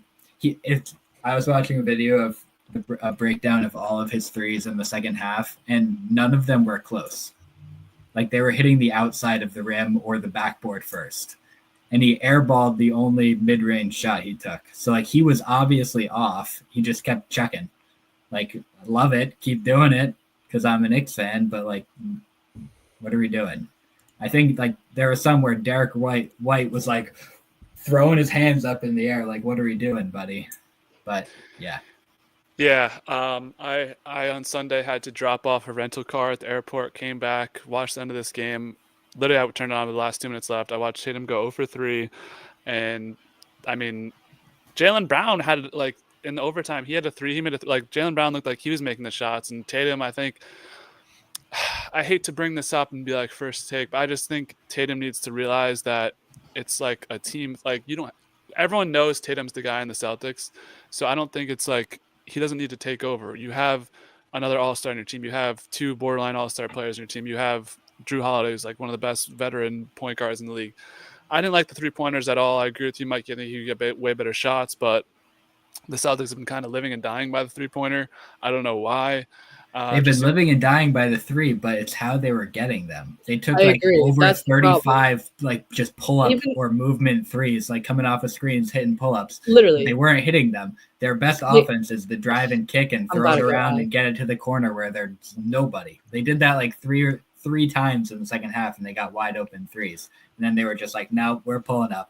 I was watching a video of a breakdown of all of his threes in the second half, and none of them were close. Like they were hitting the outside of the rim or the backboard first. And he airballed the only mid-range shot he took. So like he was obviously off. He just kept checking. Like, love it. Keep doing it because I'm a Knicks fan, but like, what are we doing? I think like there was some where Derek White was like throwing his hands up in the air. Like, what are we doing, buddy? But yeah. Yeah, I on Sunday had to drop off a rental car at the airport, came back, watched the end of this game. Literally, I turned it on with the last 2 minutes left. I watched Tatum go 0 for 3, and I mean, Jaylen Brown had like in the overtime, he had a three. He made like Jaylen Brown looked like he was making the shots, and Tatum, I think. I hate to bring this up and be like first take, but I just think Tatum needs to realize that it's like a team. Like you don't. Everyone knows Tatum's the guy in the Celtics, so I don't think it's like he doesn't need to take over. You have another All-Star in your team. You have two borderline All-Star players in your team. You have Drew Holiday, who's like one of the best veteran point guards in the league. I didn't like the 3-pointers at all. I agree with you, Mike. I think you get way better shots, but the Celtics have been kind of living and dying by the 3-pointer. I don't know why. They've been living and dying by the 3, but it's how they were getting them. They took over That's 35 like just pull-up or movement threes, like coming off of screens, hitting pull-ups. Literally. They weren't hitting them. Their best offense is the drive and kick and throw it around and get it to the corner where there's nobody. They did that like three times in the second half, and they got wide open threes. And then they were just like, no, we're pulling up.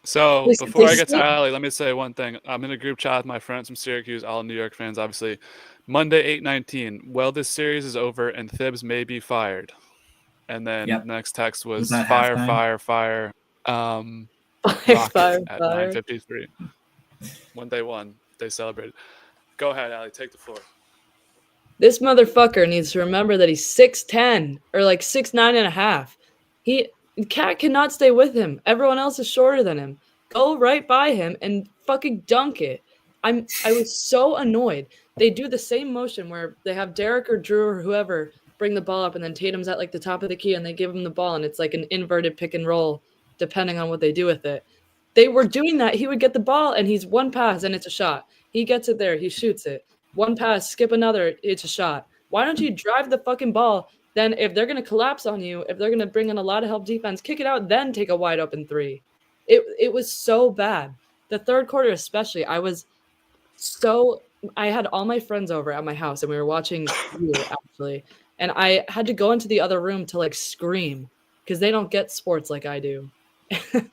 So before I get to Ali, let me say one thing. I'm in a group chat with my friends from Syracuse, all New York fans, obviously. Monday, 8/19. Well, this series is over and Thibs may be fired. And then the next text was fire. Fire. At 9:53. When they won, they celebrated. Go ahead, Ali. Take the floor. This motherfucker needs to remember that he's 6'10" or like 6'9.5". Cat cannot stay with him. Everyone else is shorter than him. Go right by him and fucking dunk it. I was so annoyed. They do the same motion where they have Derek or Drew or whoever bring the ball up, and then Tatum's at like the top of the key and they give him the ball, and it's like an inverted pick and roll depending on what they do with it. They were doing that. He would get the ball and he's one pass and it's a shot. He gets it there. He shoots it. One pass, skip another, it's a shot. Why don't you drive the fucking ball? Then if they're going to collapse on you, if they're going to bring in a lot of help defense, kick it out, then take a wide open 3. It was so bad. The third quarter especially, I had all my friends over at my house and we were watching you actually. And I had to go into the other room to like scream because they don't get sports like I do. But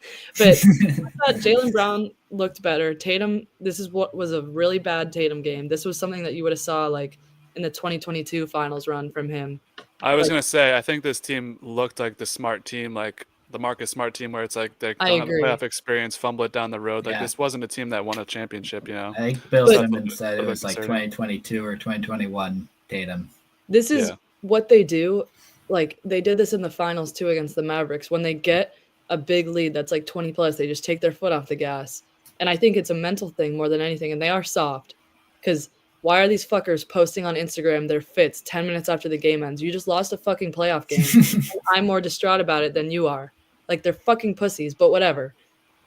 I thought Jaylen Brown looked better. Tatum, this is what was a really bad Tatum game. This was something that you would have saw like in the 2022 finals run from him. I was going to say, I think this team looked like the smart team, like the Marcus Smart team, where it's like they don't have playoff experience, fumble it down the road. Like this wasn't a team that won a championship, you know? I think Bill Simmons said it was like 2022 or 2021 Tatum. This is what they do. Like they did this in the finals too against the Mavericks. When they get a big lead that's like 20 plus, they just take their foot off the gas. And I think it's a mental thing more than anything. And they are soft because why are these fuckers posting on Instagram their fits 10 minutes after the game ends? You just lost a fucking playoff game. I'm more distraught about it than you are. Like they're fucking pussies, but whatever.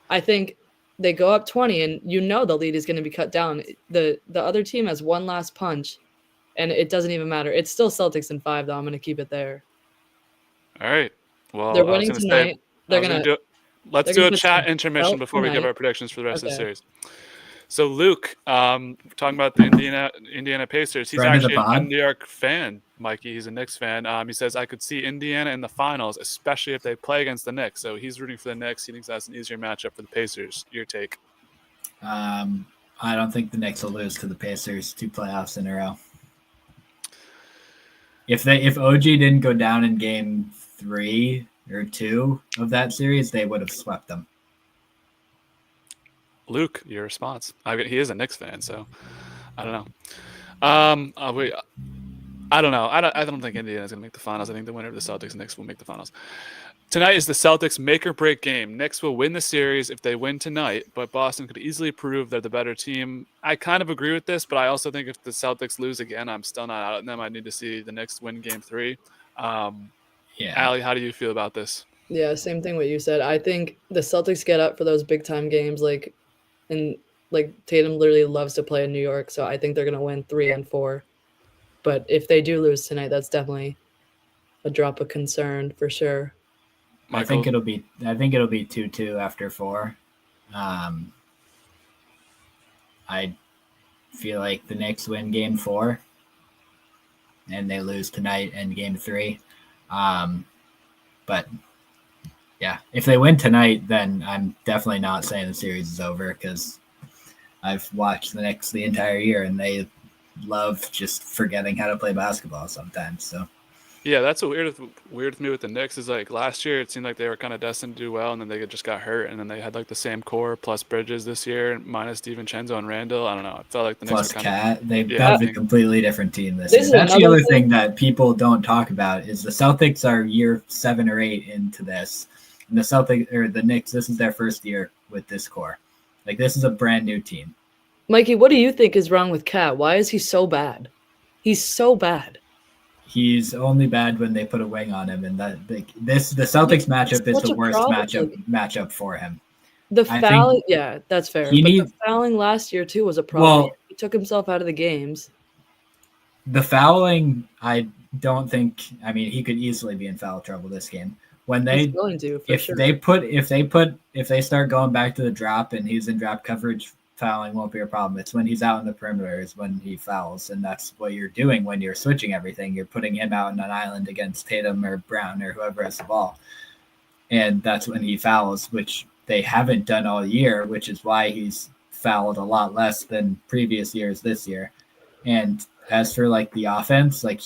I think they go up 20 and you know the lead is going to be cut down. The other team has one last punch and it doesn't even matter. It's still Celtics in 5 though. I'm going to keep it there. All right. Well, they're winning tonight. Let's do a chat intermission before we give our predictions for the rest of the series. So Luke, talking about the Indiana Pacers, he's actually a New York fan, Mikey. He's a Knicks fan. He says, I could see Indiana in the finals, especially if they play against the Knicks. So he's rooting for the Knicks. He thinks that's an easier matchup for the Pacers. Your take? I don't think the Knicks will lose to the Pacers 2 playoffs in a row. If OG didn't go down in game 3 or 2 of that series, they would have swept them. Luke, your response. He is a Knicks fan, so I don't know. I don't know. I don't think Indiana's going to make the finals. I think the winner of the Celtics and Knicks will make the finals. Tonight is the Celtics make or break game. Knicks will win the series if they win tonight, but Boston could easily prove they're the better team. I kind of agree with this, but I also think if the Celtics lose again, I'm still not out on them. I need to see the Knicks win game 3. Ali, how do you feel about this? Yeah, same thing what you said. I think the Celtics get up for those big time games and Tatum literally loves to play in New York, so I think they're going to win 3 and 4. But if they do lose tonight, that's definitely a drop of concern for sure. Michael? I think it'll be 2-2 after 4. I feel like the Knicks win game 4 and they lose tonight in game 3. But yeah, if they win tonight, then I'm definitely not saying the series is over because I've watched the Knicks the entire year and they love just forgetting how to play basketball sometimes. So Yeah, that's what weird with me with the Knicks is like last year it seemed like they were kind of destined to do well, and then they just got hurt, and then they had like the same core plus Bridges this year, minus DiVincenzo and Randall. I don't know. I felt like the Knicks plus were kind Cat, they've Yeah, got I a think- completely different team this This year. is That's the another other thing- thing that people don't talk about is the Celtics are year 7 or 8 into this. And the Knicks, this is their first year with this core. Like this is a brand new team. Mikey, what do you think is wrong with Cat? Why is he so bad? He's so bad. He's only bad when they put a wing on him, and the Celtics matchup is such the a worst problem, matchup for him. The I fouling, think yeah, that's fair. he But needs- the fouling last year too was a problem. Well- He took himself out of the games. The fouling, I don't think. I mean, he could easily be in foul trouble this game. When He's they going to, for if sure. they start going back to the drop and he's in drop coverage, fouling won't be a problem. It's when he's out in the perimeter is when he fouls, and that's what you're doing when you're switching everything. You're putting him out on an island against Tatum or Brown or whoever has the ball, and that's when he fouls, which they haven't done all year, which is why he's fouled a lot less than previous years this year. And as for like the offense, like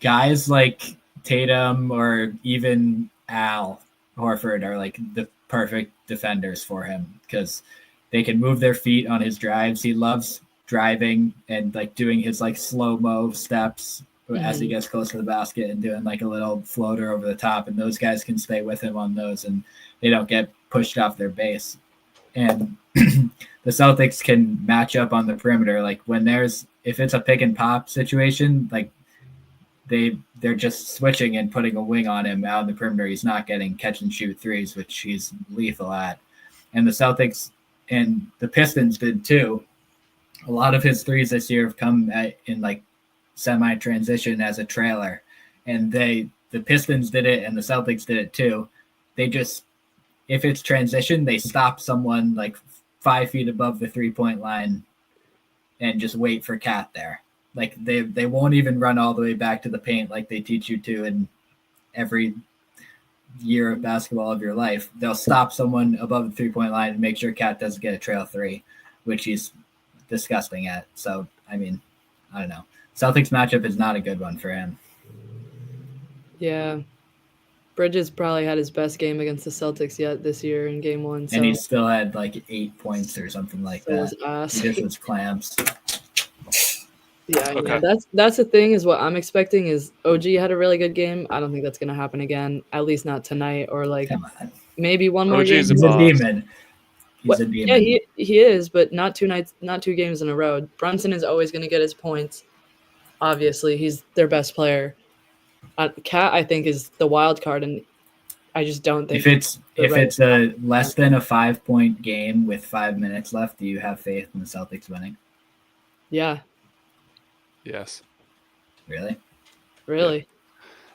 guys like Tatum or even Al Horford are like the perfect defenders for him because they can move their feet on his drives. He loves driving and like doing his like slow-mo steps as he gets close to the basket and doing like a little floater over the top, and those guys can stay with him on those and they don't get pushed off their base. And the Celtics can match up on the perimeter. Like if it's a pick and pop situation, like they're just switching and putting a wing on him out in the perimeter. He's not getting catch and shoot threes, which he's lethal at. And the Celtics and the Pistons did too. A lot of his threes this year have come in like semi-transition as a trailer, and the Pistons did it and the Celtics did it too. They just, if it's transition, they stop someone like 5 feet above the 3-point line and just wait for Cat there. Like they won't even run all the way back to the paint like they teach you to in every year of basketball of your life. They'll stop someone above the 3-point line and make sure Cat doesn't get a trail 3, which he's disgusting at. So, I mean, I don't know. Celtics matchup is not a good one for him. Yeah. Bridges probably had his best game against the Celtics yet this year in game 1. So And he still had like 8 points or something like so that. was ass. He just was clamps. Yeah, Okay. that's the thing is what I'm expecting is OG had a really good game. I don't think that's going to happen again, at least not tonight or like Come on. maybe one more OG game. is He's a boss. demon. He's a demon. Yeah, he is, but not 2 games in a row. Brunson is always going to get his points. Obviously, he's their best player. Cat, I think, is the wild card, and I just don't think If it's a less than a 5-point game with 5 minutes left, do you have faith in the Celtics winning? Yeah, Yes. really.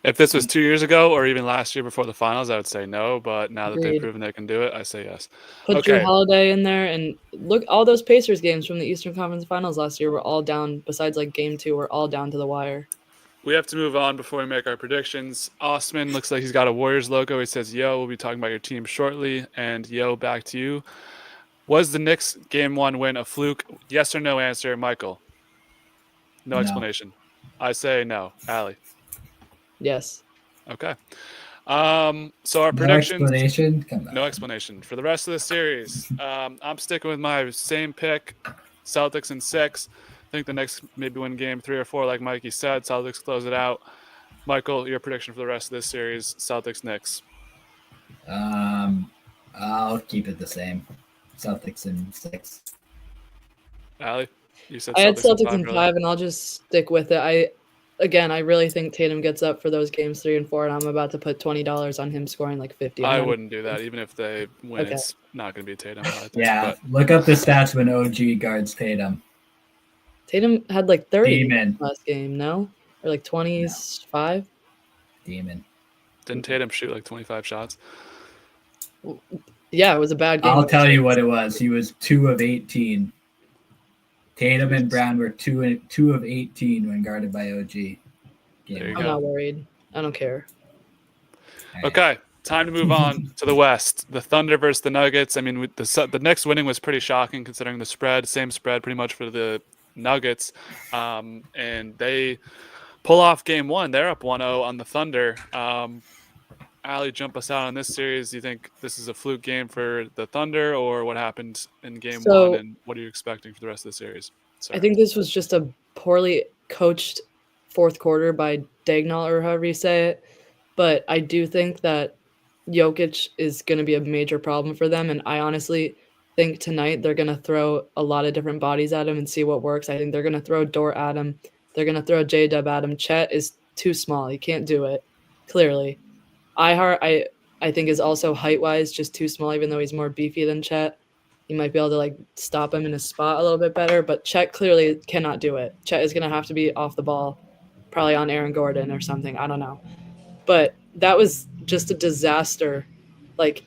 If this was 2 years ago or even last year before the finals, I would say no. But now that Agreed. they've proven they can do it, I say yes. Put Okay. Drew Holiday in there, and look, all those Pacers games from the Eastern Conference Finals last year were all down. Besides, like game 2, were all down to the wire. We have to move on before we make our predictions. Osman looks like he's got a Warriors logo. He says, yo, we'll be talking about your team shortly. And yo, back to you. Was the Knicks game 1 win a fluke? Yes or no answer, Michael? No No. explanation. I say no. Allie. Yes. Okay. So our No predictions. explanation? Come on. No explanation. For the rest of the series, I'm sticking with my same pick, Celtics in 6. I think the Knicks maybe win game 3 or 4, like Mikey said. Celtics close it out. Michael, your prediction for the rest of this series, Celtics Knicks. I'll keep it the same. Celtics in 6. Allie, you said I had Celtics in really? 5, and I'll just stick with it. I really think Tatum gets up for those games 3 and 4, and I'm about to put $20 on him scoring like 50. I wouldn't do that. Even if they win, Okay. it's not going to be Tatum. I think, Yeah, but look up the stats when OG guards Tatum. Tatum had like 30 Demon. last game, no? Or like 25? Demon. didn't Tatum shoot like 25 shots? Yeah, it was a bad game. I'll tell you what it was. He was 2 of 18. Tatum and Brown were 2 of 18 when guarded by OG. There you I'm go. not worried. I don't care. All right. Okay, time to move on to the West. The Thunder versus the Nuggets. I mean, the Knicks winning was pretty shocking considering the spread. Same spread pretty much for the Nuggets, and they pull off game one. They're up 1-0 on the Thunder. Ali, jump us out on this series. Do you think this is a fluke game for the Thunder, or what happened in game one, and what are you expecting for the rest of the series? Sorry. I think this was just a poorly coached fourth quarter by Dagnall, or however you say it. But I do think that Jokic is going to be a major problem for them, and I honestly think tonight they're going to throw a lot of different bodies at him and see what works. I think they're going to throw Dort at him. They're going to throw J-Dub at him. Chet is too small. He can't do it, clearly. I think is also height-wise just too small, even though he's more beefy than Chet. He might be able to like stop him in his spot a little bit better, but Chet clearly cannot do it. Chet is going to have to be off the ball, probably on Aaron Gordon or something. I don't know. But that was just a disaster. Like,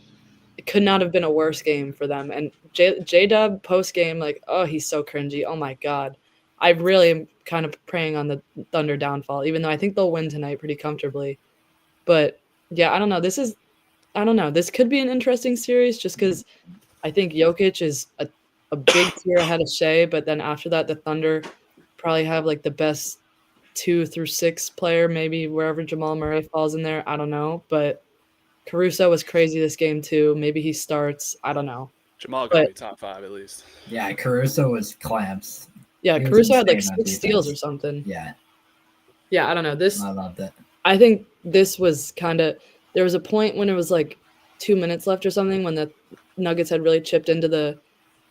it could not have been a worse game for them. And J-Dub post-game, like, oh, he's so cringy. Oh, my God. I really am kind of preying on the Thunder downfall, even though I think they'll win tonight pretty comfortably. But, yeah, I don't know. This could be an interesting series just because I think Jokic is a big tier ahead of Shea, but then after that, the Thunder probably have, like, the best 2 through 6 player, maybe wherever Jamal Murray falls in there. I don't know, but Caruso was crazy this game too. Maybe he starts. I don't know. Jamal got to be top 5 at least. Yeah, Caruso was clamps. Yeah, Caruso had like 6 steals or something. Yeah. Yeah, I don't know. I loved it. I think this was kind of – there was a point when it was like 2 minutes left or something when the Nuggets had really chipped into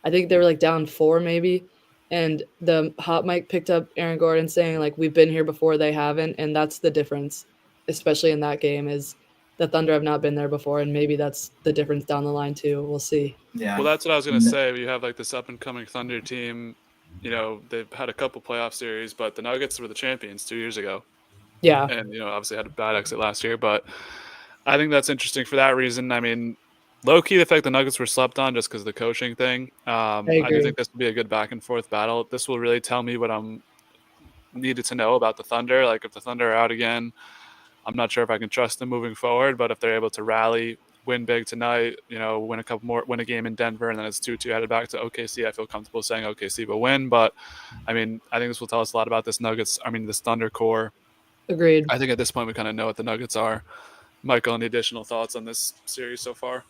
I think they were like down 4 maybe. And the hot mic picked up Aaron Gordon saying, like, we've been here before, they haven't. And that's the difference, especially in that game, is the Thunder have not been there before. And maybe that's the difference down the line, too. We'll see. Yeah. Well, that's what I was going to say. You have, like, this up-and-coming Thunder team. You know, they've had a couple playoff series, but the Nuggets were the champions 2 years ago. Yeah. And, you know, obviously had a bad exit last year. But I think that's interesting for that reason. I mean, low-key, the fact the Nuggets were slept on just because of the coaching thing. I do think this will be a good back-and-forth battle. This will really tell me what I'm needed to know about the Thunder. Like, if the Thunder are out again, I'm not sure if I can trust them moving forward. But if they're able to rally, win big tonight, you know, win a game in Denver, and then it's 2-2 headed back to OKC, I feel comfortable saying OKC will win. But, I mean, I think this will tell us a lot about this Thunder core. Agreed. I think at this point we kind of know what the Nuggets are. Michael, any additional thoughts on this series so far?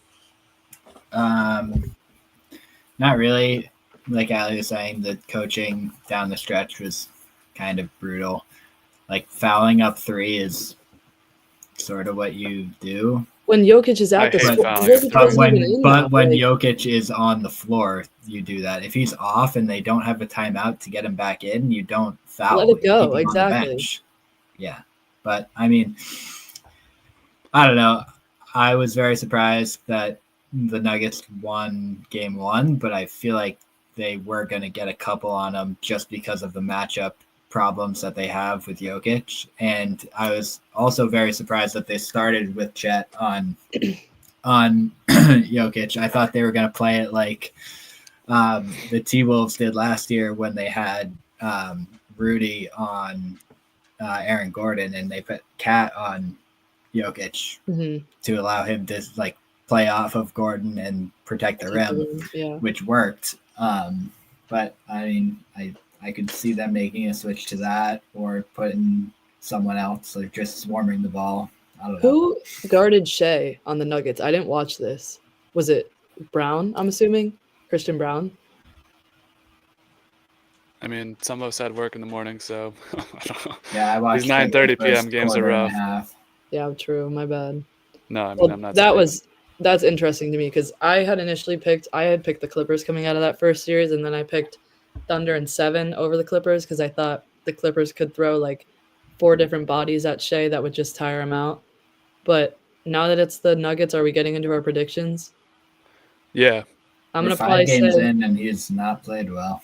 Not really. Like Ali was saying, the coaching down the stretch was kind of brutal. Like, fouling up 3 is sort of what you do. When Jokic is out when Jokic is on the floor, you do that. If he's off and they don't have a timeout to get him back in, you don't foul. Let it go. Exactly. Yeah. But, I mean, I don't know. I was very surprised that the Nuggets won game 1, but I feel like they were going to get a couple on them just because of the matchup problems that they have with Jokic. And I was also very surprised that they started with Chet on Jokic. I thought they were going to play it like the T-Wolves did last year when they had Rudy on Aaron Gordon and they put Cat on Jokic to allow him to like play off of Gordon and protect the rim, which worked. But I mean, I could see them making a switch to that or putting someone else, like just swarming the ball. I don't know. Who guarded Shea on the Nuggets? I didn't watch this. Was it Brown, I'm assuming? Christian Brown? I mean, some of us had work in the morning, so I don't know. Yeah, I watched these 9:30 p.m. games are rough. Yeah, true. My bad. No, I mean, I'm not. That's interesting to me because I had picked the Clippers coming out of that first series, and then I picked Thunder and 7 over the Clippers because I thought the Clippers could throw like 4 different bodies at Shea that would just tire him out. But now that it's the Nuggets, are we getting into our predictions? Yeah. I'm going to probably say 5 games in and he's not played well.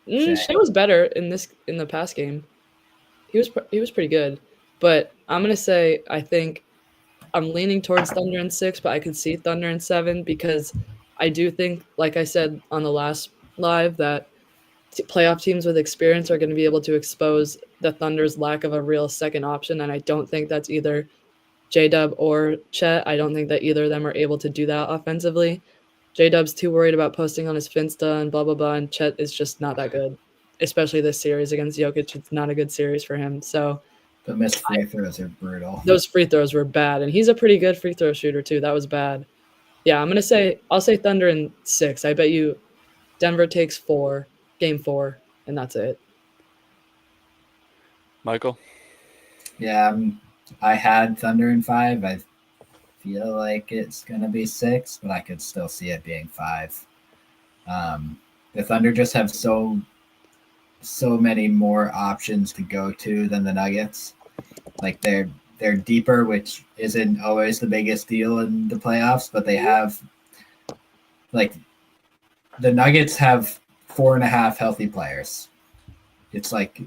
Shea was better in the past game. He was pretty good. But I'm going to say I think I'm leaning towards Thunder in 6, but I could see Thunder in 7 because I do think, like I said on the last live, that playoff teams with experience are going to be able to expose the Thunder's lack of a real second option, and I don't think that's either J-Dub or Chet. I don't think that either of them are able to do that offensively. J-Dub's too worried about posting on his Finsta and blah, blah, blah, and Chet is just not that good. especially this series against Jokic, it's not a good series for him. So the missed free throws are brutal. Those free throws were bad, and he's a pretty good free throw shooter too. That was bad. Yeah, I'll say Thunder in 6. I bet you Denver takes 4, game 4, and that's it. Michael? Yeah, I had Thunder in 5. I feel like it's going to be 6, but I could still see it being 5. The Thunder just have so many more options to go to than the Nuggets. Like they're deeper, which isn't always the biggest deal in the playoffs, but they have, like, the Nuggets have 4.5 healthy players. It's like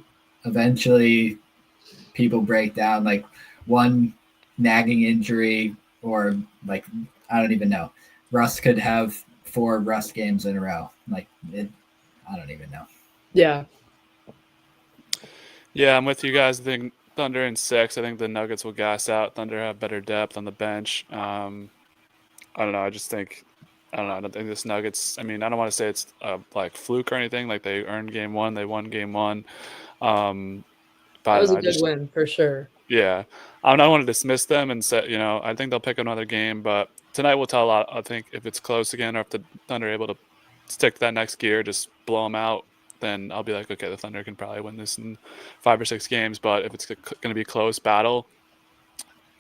eventually people break down, like one nagging injury, or like, I don't even know. Russ could have 4 Russ games in a row. Like, I don't even know. Yeah. Yeah, I'm with you guys. I think Thunder in 6. I think the Nuggets will gas out. Thunder have better depth on the bench. I don't know. I don't think this Nuggets. I mean, I don't want to say it's like fluke or anything. Like, they earned game 1, they won game 1. That was a good win for sure. Yeah, I don't want to dismiss them and say, I think they'll pick another game, but tonight will tell a lot. I think if it's close again, or if the Thunder are able to stick that next gear, just blow them out, then I'll be like, okay, the Thunder can probably win this in 5 or 6 games. But if it's going to be a close battle,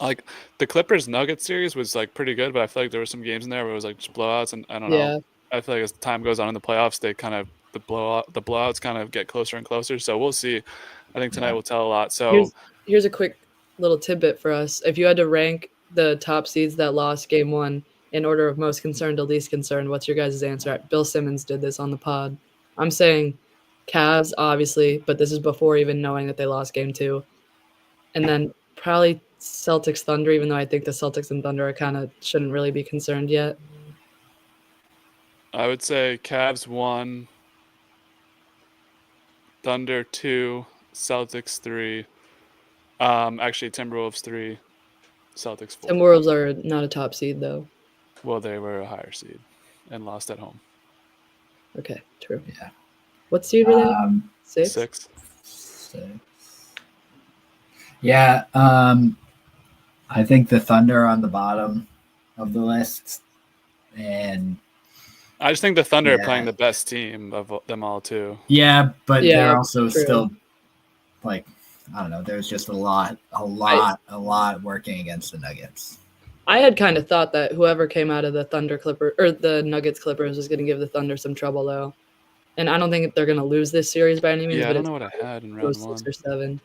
like the Clippers Nuggets series was like pretty good, but I feel like there were some games in there where it was like just blowouts, and I don't know. I feel like as time goes on in the playoffs, they kind of the blowouts kind of get closer and closer. So we'll see. I think tonight will tell a lot. So here's a quick little tidbit for us. If you had to rank the top seeds that lost game 1 in order of most concerned to least concerned, what's your guys' answer? Bill Simmons did this on the pod. I'm saying Cavs, obviously, but this is before even knowing that they lost game 2. And then probably Celtics Thunder, even though I think the Celtics and Thunder shouldn't really be concerned yet. I would say Cavs 1, Thunder 2, Celtics 3. Actually, Timberwolves 3, Celtics 4. Timberwolves are not a top seed, though. Well, they were a higher seed and lost at home. Okay, true. Yeah. What seed were they? 6? 6. Yeah. I think the Thunder are on the bottom of the list, and I just think the Thunder are playing the best team of them all too. Yeah, but they're also still, like, I don't know. There's just a lot working against the Nuggets. I had kind of thought that whoever came out of the Thunder Clipper or the Nuggets Clippers was going to give the Thunder some trouble, though. And I don't think they're going to lose this series by any means. Yeah, but I don't know what I had in round 1. 6 or 7.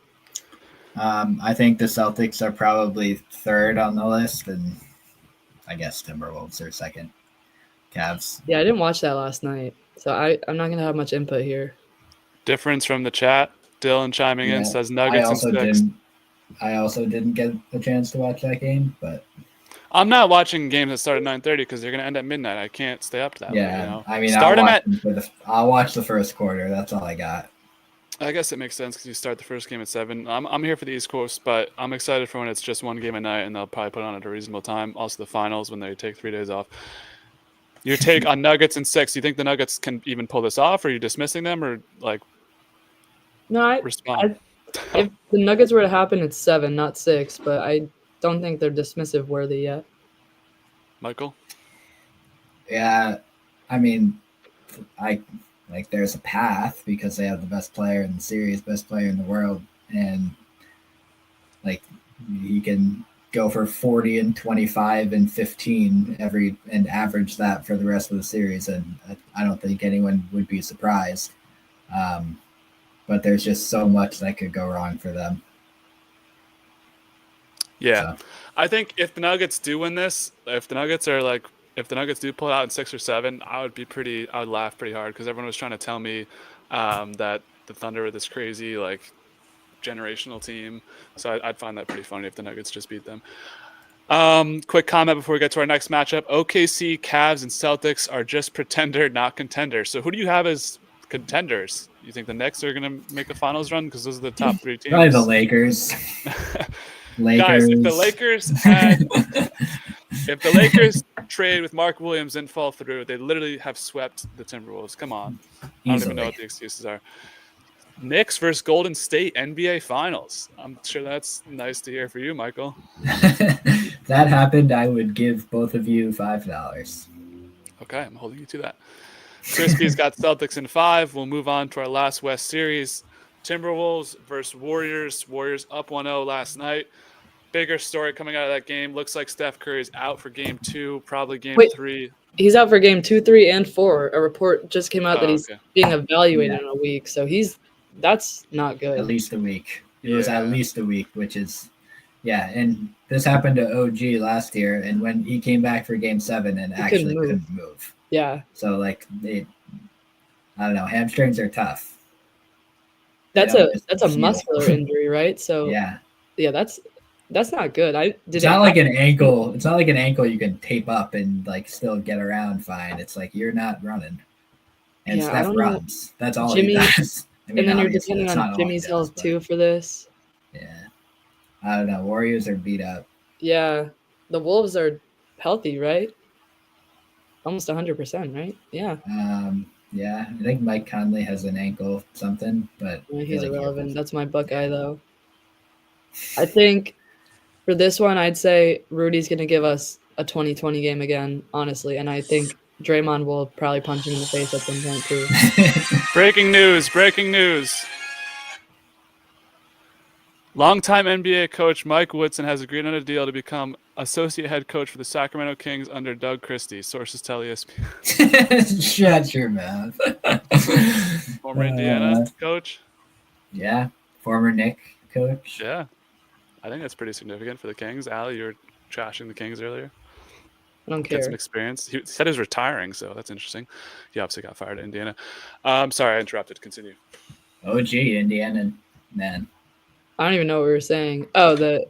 I think the Celtics are probably 3rd on the list, and I guess Timberwolves are 2nd. Cavs. Yeah, I didn't watch that last night, so I'm not going to have much input here. Difference from the chat. Dylan chiming in says Nuggets and 6. I also didn't get the chance to watch that game, but I'm not watching games that start at 9:30 because they're going to end at midnight. I can't stay up to that. Yeah, I mean, I'll watch the first quarter. That's all I got. I guess it makes sense because you start the first game at 7. I'm here for the East Coast, but I'm excited for when it's just one game a night, and they'll probably put it on at a reasonable time. Also, the finals when they take 3 days off. Your take on Nuggets and 6? Do you think the Nuggets can even pull this off? Or are you dismissing them, or like? No, respond. If the Nuggets were to happen, it's 7, not 6. But I don't think they're dismissive worthy yet. Michael? Yeah, I mean, there's a path because they have the best player in the series, best player in the world, and like he can go for 40 and 25 and 15 and average that for the rest of the series, and I don't think anyone would be surprised. But there's just so much that could go wrong for them. Yeah. So. I think if the Nuggets do win this, if the Nuggets do pull it out in 6 or 7, I would laugh pretty hard because everyone was trying to tell me that the Thunder were this crazy, like, generational team. So I'd find that pretty funny if the Nuggets just beat them. Quick comment before we get to our next matchup. OKC, Cavs, and Celtics are just pretender, not contender. So who do you have as contenders? You think the Knicks are going to make a finals run because those are the top 3 teams? Probably the Lakers. Guys, if the Lakers trade with Mark Williams and fall through, they literally have swept the Timberwolves. Come on. I don't even know what the excuses are. Knicks versus Golden State NBA Finals. I'm sure that's nice to hear for you, Michael. If that happened, I would give both of you $5. Okay, I'm holding you to that. Crispy's got Celtics in 5. We'll move on to our last West series. Timberwolves versus Warriors. Warriors up 1-0 last night. Bigger story coming out of that game. Looks like Steph Curry is out for game 2, probably game 3. He's out for game 2, 3, and 4. A report just came out that he's being evaluated in a week. So that's not good. At least a week. It was at least a week, which is, and this happened to OG last year, and when he came back for game 7 and actually couldn't move. Yeah. So, like, I don't know, hamstrings are tough. That's a muscular injury, right? So, yeah, that's not good. It's not like an ankle. It's not like an ankle you can tape up and, like, still get around fine. It's like you're not running. And Steph runs. That's all he does. I mean, and then you're depending on Jimmy's health too for this. Yeah. I don't know. Warriors are beat up. Yeah. The Wolves are healthy, right? Almost 100%, right? Yeah. Yeah. I think Mike Conley has an ankle something, but he's irrelevant. That's my Buckeye, though. I think for this one, I'd say Rudy's going to give us a 20-20 game again, honestly. And I think Draymond will probably punch him in the face at some point, too. Breaking news. Longtime NBA coach Mike Woodson has agreed on a deal to become associate head coach for the Sacramento Kings under Doug Christie. Sources tell ESPN. Shut your mouth. Former Indiana coach. Yeah. Former Nick coach. Yeah. I think that's pretty significant for the Kings. Ali, you were trashing the Kings earlier. I don't care. Get some experience. He said he was retiring, so that's interesting. He obviously got fired at Indiana. Sorry, I interrupted. Continue. OG Indiana man. I don't even know what we were saying. Oh, the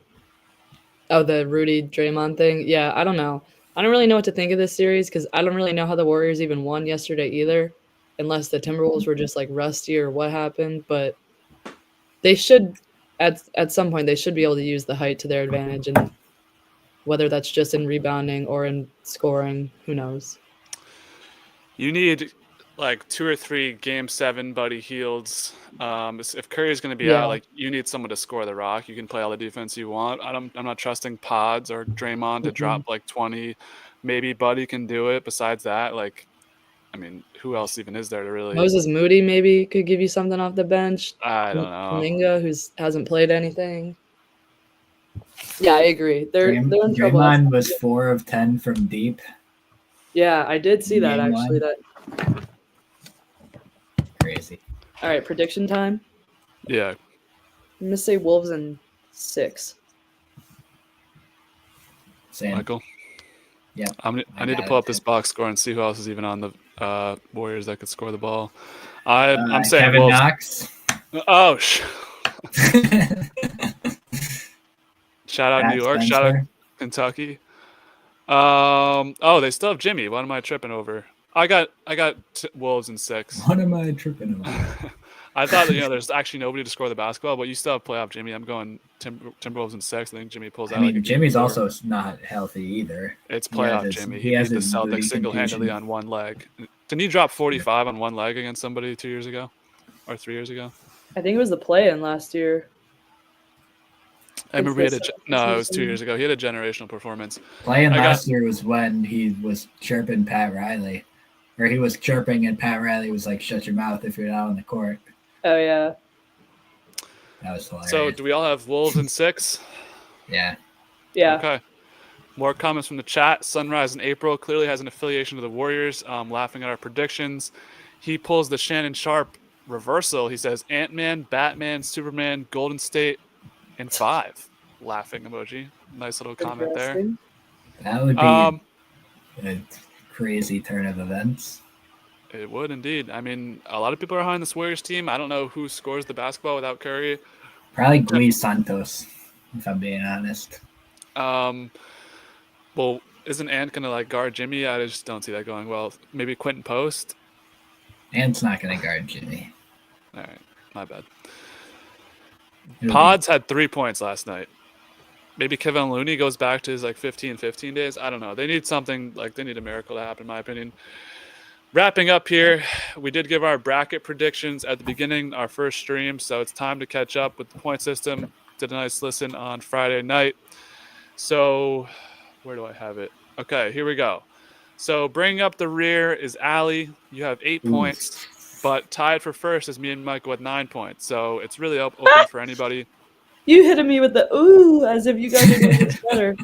Rudy Draymond thing. Yeah, I don't know. I don't really know what to think of this series because I don't really know how the Warriors even won yesterday either, unless the Timberwolves were just like rusty or what happened. But they should, at some point, they should be able to use the height to their advantage, and whether that's just in rebounding or in scoring, who knows? You need like 2 or 3 game 7 Buddy Hields. If Curry's going to be out, like you need someone to score the rock. You can play all the defense you want. I'm not trusting Pods or Draymond to drop like 20. Maybe Buddy can do it. Besides that, like, I mean, who else even is there to really? Moses Moody maybe could give you something off the bench. I don't know. Kuminga, who hasn't played anything. Yeah, I agree. They're in trouble. Draymond was 4 of 10 from deep. Yeah, I did see that actually. That crazy. All right, prediction time. Yeah. I'm gonna say Wolves in 6. Same. Michael. Yeah. I need to pull up this box score and see who else is even on the Warriors that could score the ball. I'm saying Kevin Wolves. Knox. Oh, shout out New York. Spencer. Shout out Kentucky. They still have Jimmy. What am I tripping over? I got Wolves in 6. What am I tripping over? I thought that, there's actually nobody to score the basketball, but you still have playoff Jimmy. I'm going Timberwolves in 6. I think Jimmy pulls out. I mean, Jimmy's also not healthy either. It's playoff Jimmy. He has the Celtics single-handedly on one leg. Didn't he drop 45 on one leg against somebody 2 years ago or 3 years ago? I think it was the play-in last year. I remember it was 2 years ago. He had a generational performance. Playing last year was when he was chirping Pat Riley. Or he was chirping and Pat Riley was like, shut your mouth if you're not on the court. Oh, yeah. That was hilarious. So do we all have Wolves in 6? Yeah. Yeah. Okay. More comments from the chat. Sunrise in April clearly has an affiliation to the Warriors. Laughing at our predictions. He pulls the Shannon Sharp reversal. He says Ant-Man, Batman, Superman, Golden State in 5. Laughing emoji. Nice little comment there. That would be a crazy turn of events. It would indeed. I mean, a lot of people are behind this Warriors team. I don't know who scores the basketball without Curry. Probably Luis Santos, if I'm being honest. Well, isn't Ant going to guard Jimmy? I just don't see that going well. Maybe Quentin Post? Ant's not going to guard Jimmy. All right. My bad. Pods had 3 points last night. Maybe Kevin Looney goes back to his 15 days. I don't know. They need something, they need a miracle to happen, in my opinion. Wrapping up here, we did give our bracket predictions at the beginning, our first stream, so it's time to catch up with the point system. Did a nice listen on Friday night. So where do I have it? Okay, here we go. So bringing up the rear is Ali. You have 8 points, but tied for first is me and Michael with 9 points. So it's really open for anybody. You hitting me with the ooh as if you guys are doing this better.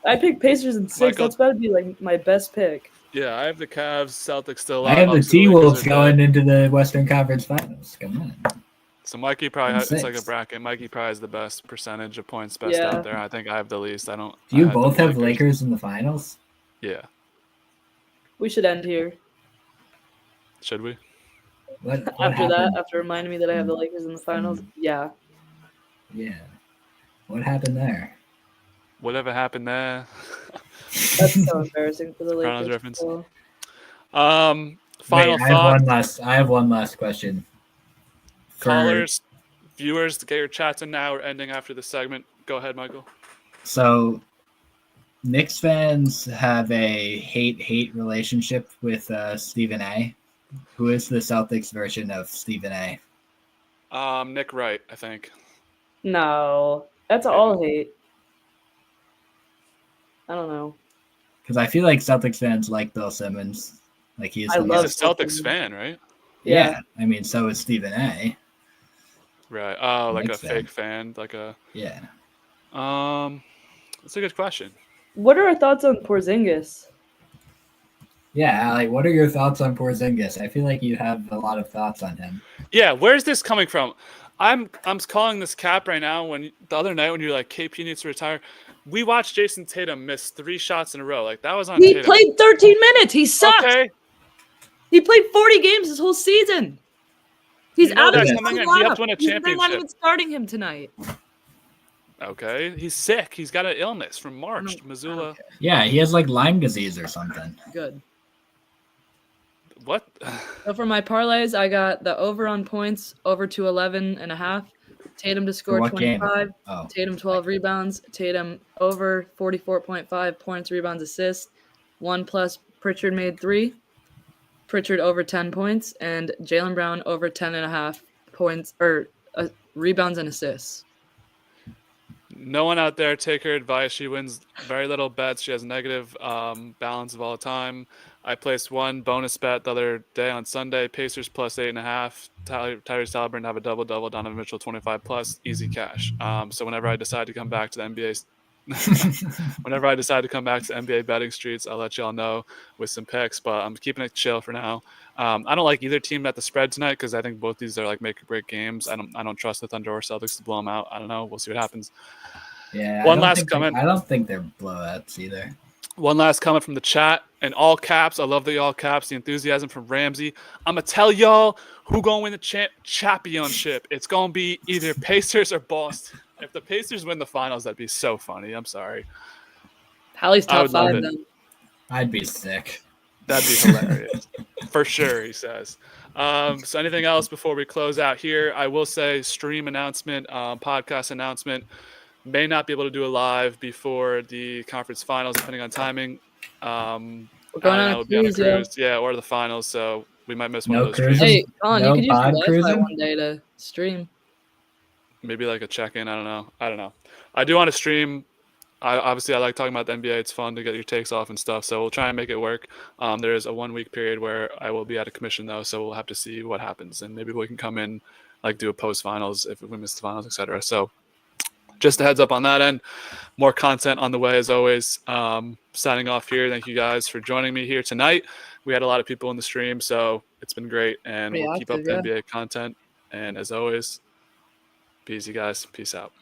I picked Pacers in 6. Michael, that's about to be like my best pick. Yeah, I have the Cavs, Celtics still. I have the T-Wolves going into the Western Conference Finals. Come on. So Mikey probably it's like a bracket. Mikey probably has the best percentage of points best out there. I think I have the least. I don't. Do you both have Lakers in the finals? Yeah. We should end here. Should we? What after reminding me that I have the Lakers in the finals, yeah. Yeah. What happened there? Whatever happened there. That's so embarrassing for the Lakers. Reference. Final thoughts. I have one last question. Callers, viewers, get your chats in now. We're ending after the segment. Go ahead, Michael. So, Knicks fans have a hate-hate relationship with Stephen A. Who is the Celtics version of Stephen A? Nick Wright, I think. No, that's all hate. I don't know. Because I feel like Celtics fans like Bill Simmons. Like he's a Celtics fan, right? Yeah. I mean, so is Stephen A. Right. Oh, like a fake fan, like a. Yeah. That's a good question. What are our thoughts on Porzingis? Yeah, like what are your thoughts on Porzingis? I feel like you have a lot of thoughts on him. Yeah, where's this coming from? I'm calling this cap right now. When the other night when you're like KP needs to retire, we watched Jason Tatum miss 3 shots in a row. Like that was on. He Tatum. played 13 minutes. He sucks. Okay. He played 40 games this whole season. He's out of his lineup. He has to win a championship. They're not even starting him tonight. Okay, he's sick. He's got an illness from March. Missoula. Yeah, he has like Lyme disease or something. Good. What? So for my parlays, I got the over on points, over to 11.5. Tatum to score 25. Oh. Tatum 12 rebounds. Tatum over 44.5 points, rebounds, assists. 1+ Pritchard made 3. Pritchard over 10 points, and Jaylen Brown over 10.5 points or rebounds and assists. No one out there take her advice. She wins very little bets. She has negative balance of all the time. I placed one bonus bet the other day on Sunday. Pacers plus 8.5. Tyrese Halliburton have a double-double. Donovan Mitchell 25+. Easy cash. So whenever I decide to come back to the NBA, whenever I decide to come back to NBA betting streets, I'll let y'all know with some picks. But I'm keeping it chill for now. I don't like either team at the spread tonight because I think both these are like make or break games. I don't trust the Thunder or Celtics to blow them out. I don't know. We'll see what happens. Yeah. One last comment. I don't think they're blowouts either. One last comment from the chat in all caps. I love the all caps. The enthusiasm from Ramsey. I'm gonna tell y'all who gonna win the championship. It's gonna be either Pacers or Boston. If the Pacers win the finals, that'd be so funny. I'm sorry. Hallie's top 5 then. I'd be sick. That'd be hilarious. For sure, he says. So anything else before we close out here? I will say stream announcement, podcast announcement. May not be able to do a live before the conference finals, depending on timing. We're going on a cruise, yeah, or the finals. So we might miss one of those. Cruises? Hey, Colin, you could use your Wi-Fi one day to stream. Maybe like a check-in. I don't know. I do want to stream. I like talking about the NBA. It's fun to get your takes off and stuff. So we'll try and make it work. There is a 1-week period where I will be out of commission though, so we'll have to see what happens, and maybe we can come in, like do a post-finals if we miss the finals, etc. So. Just a heads up on that end. More content on the way as always. Signing off here. Thank you guys for joining me here tonight. We had a lot of people in the stream, so it's been great. And we'll keep up the NBA content. And as always, be easy, guys. Peace out.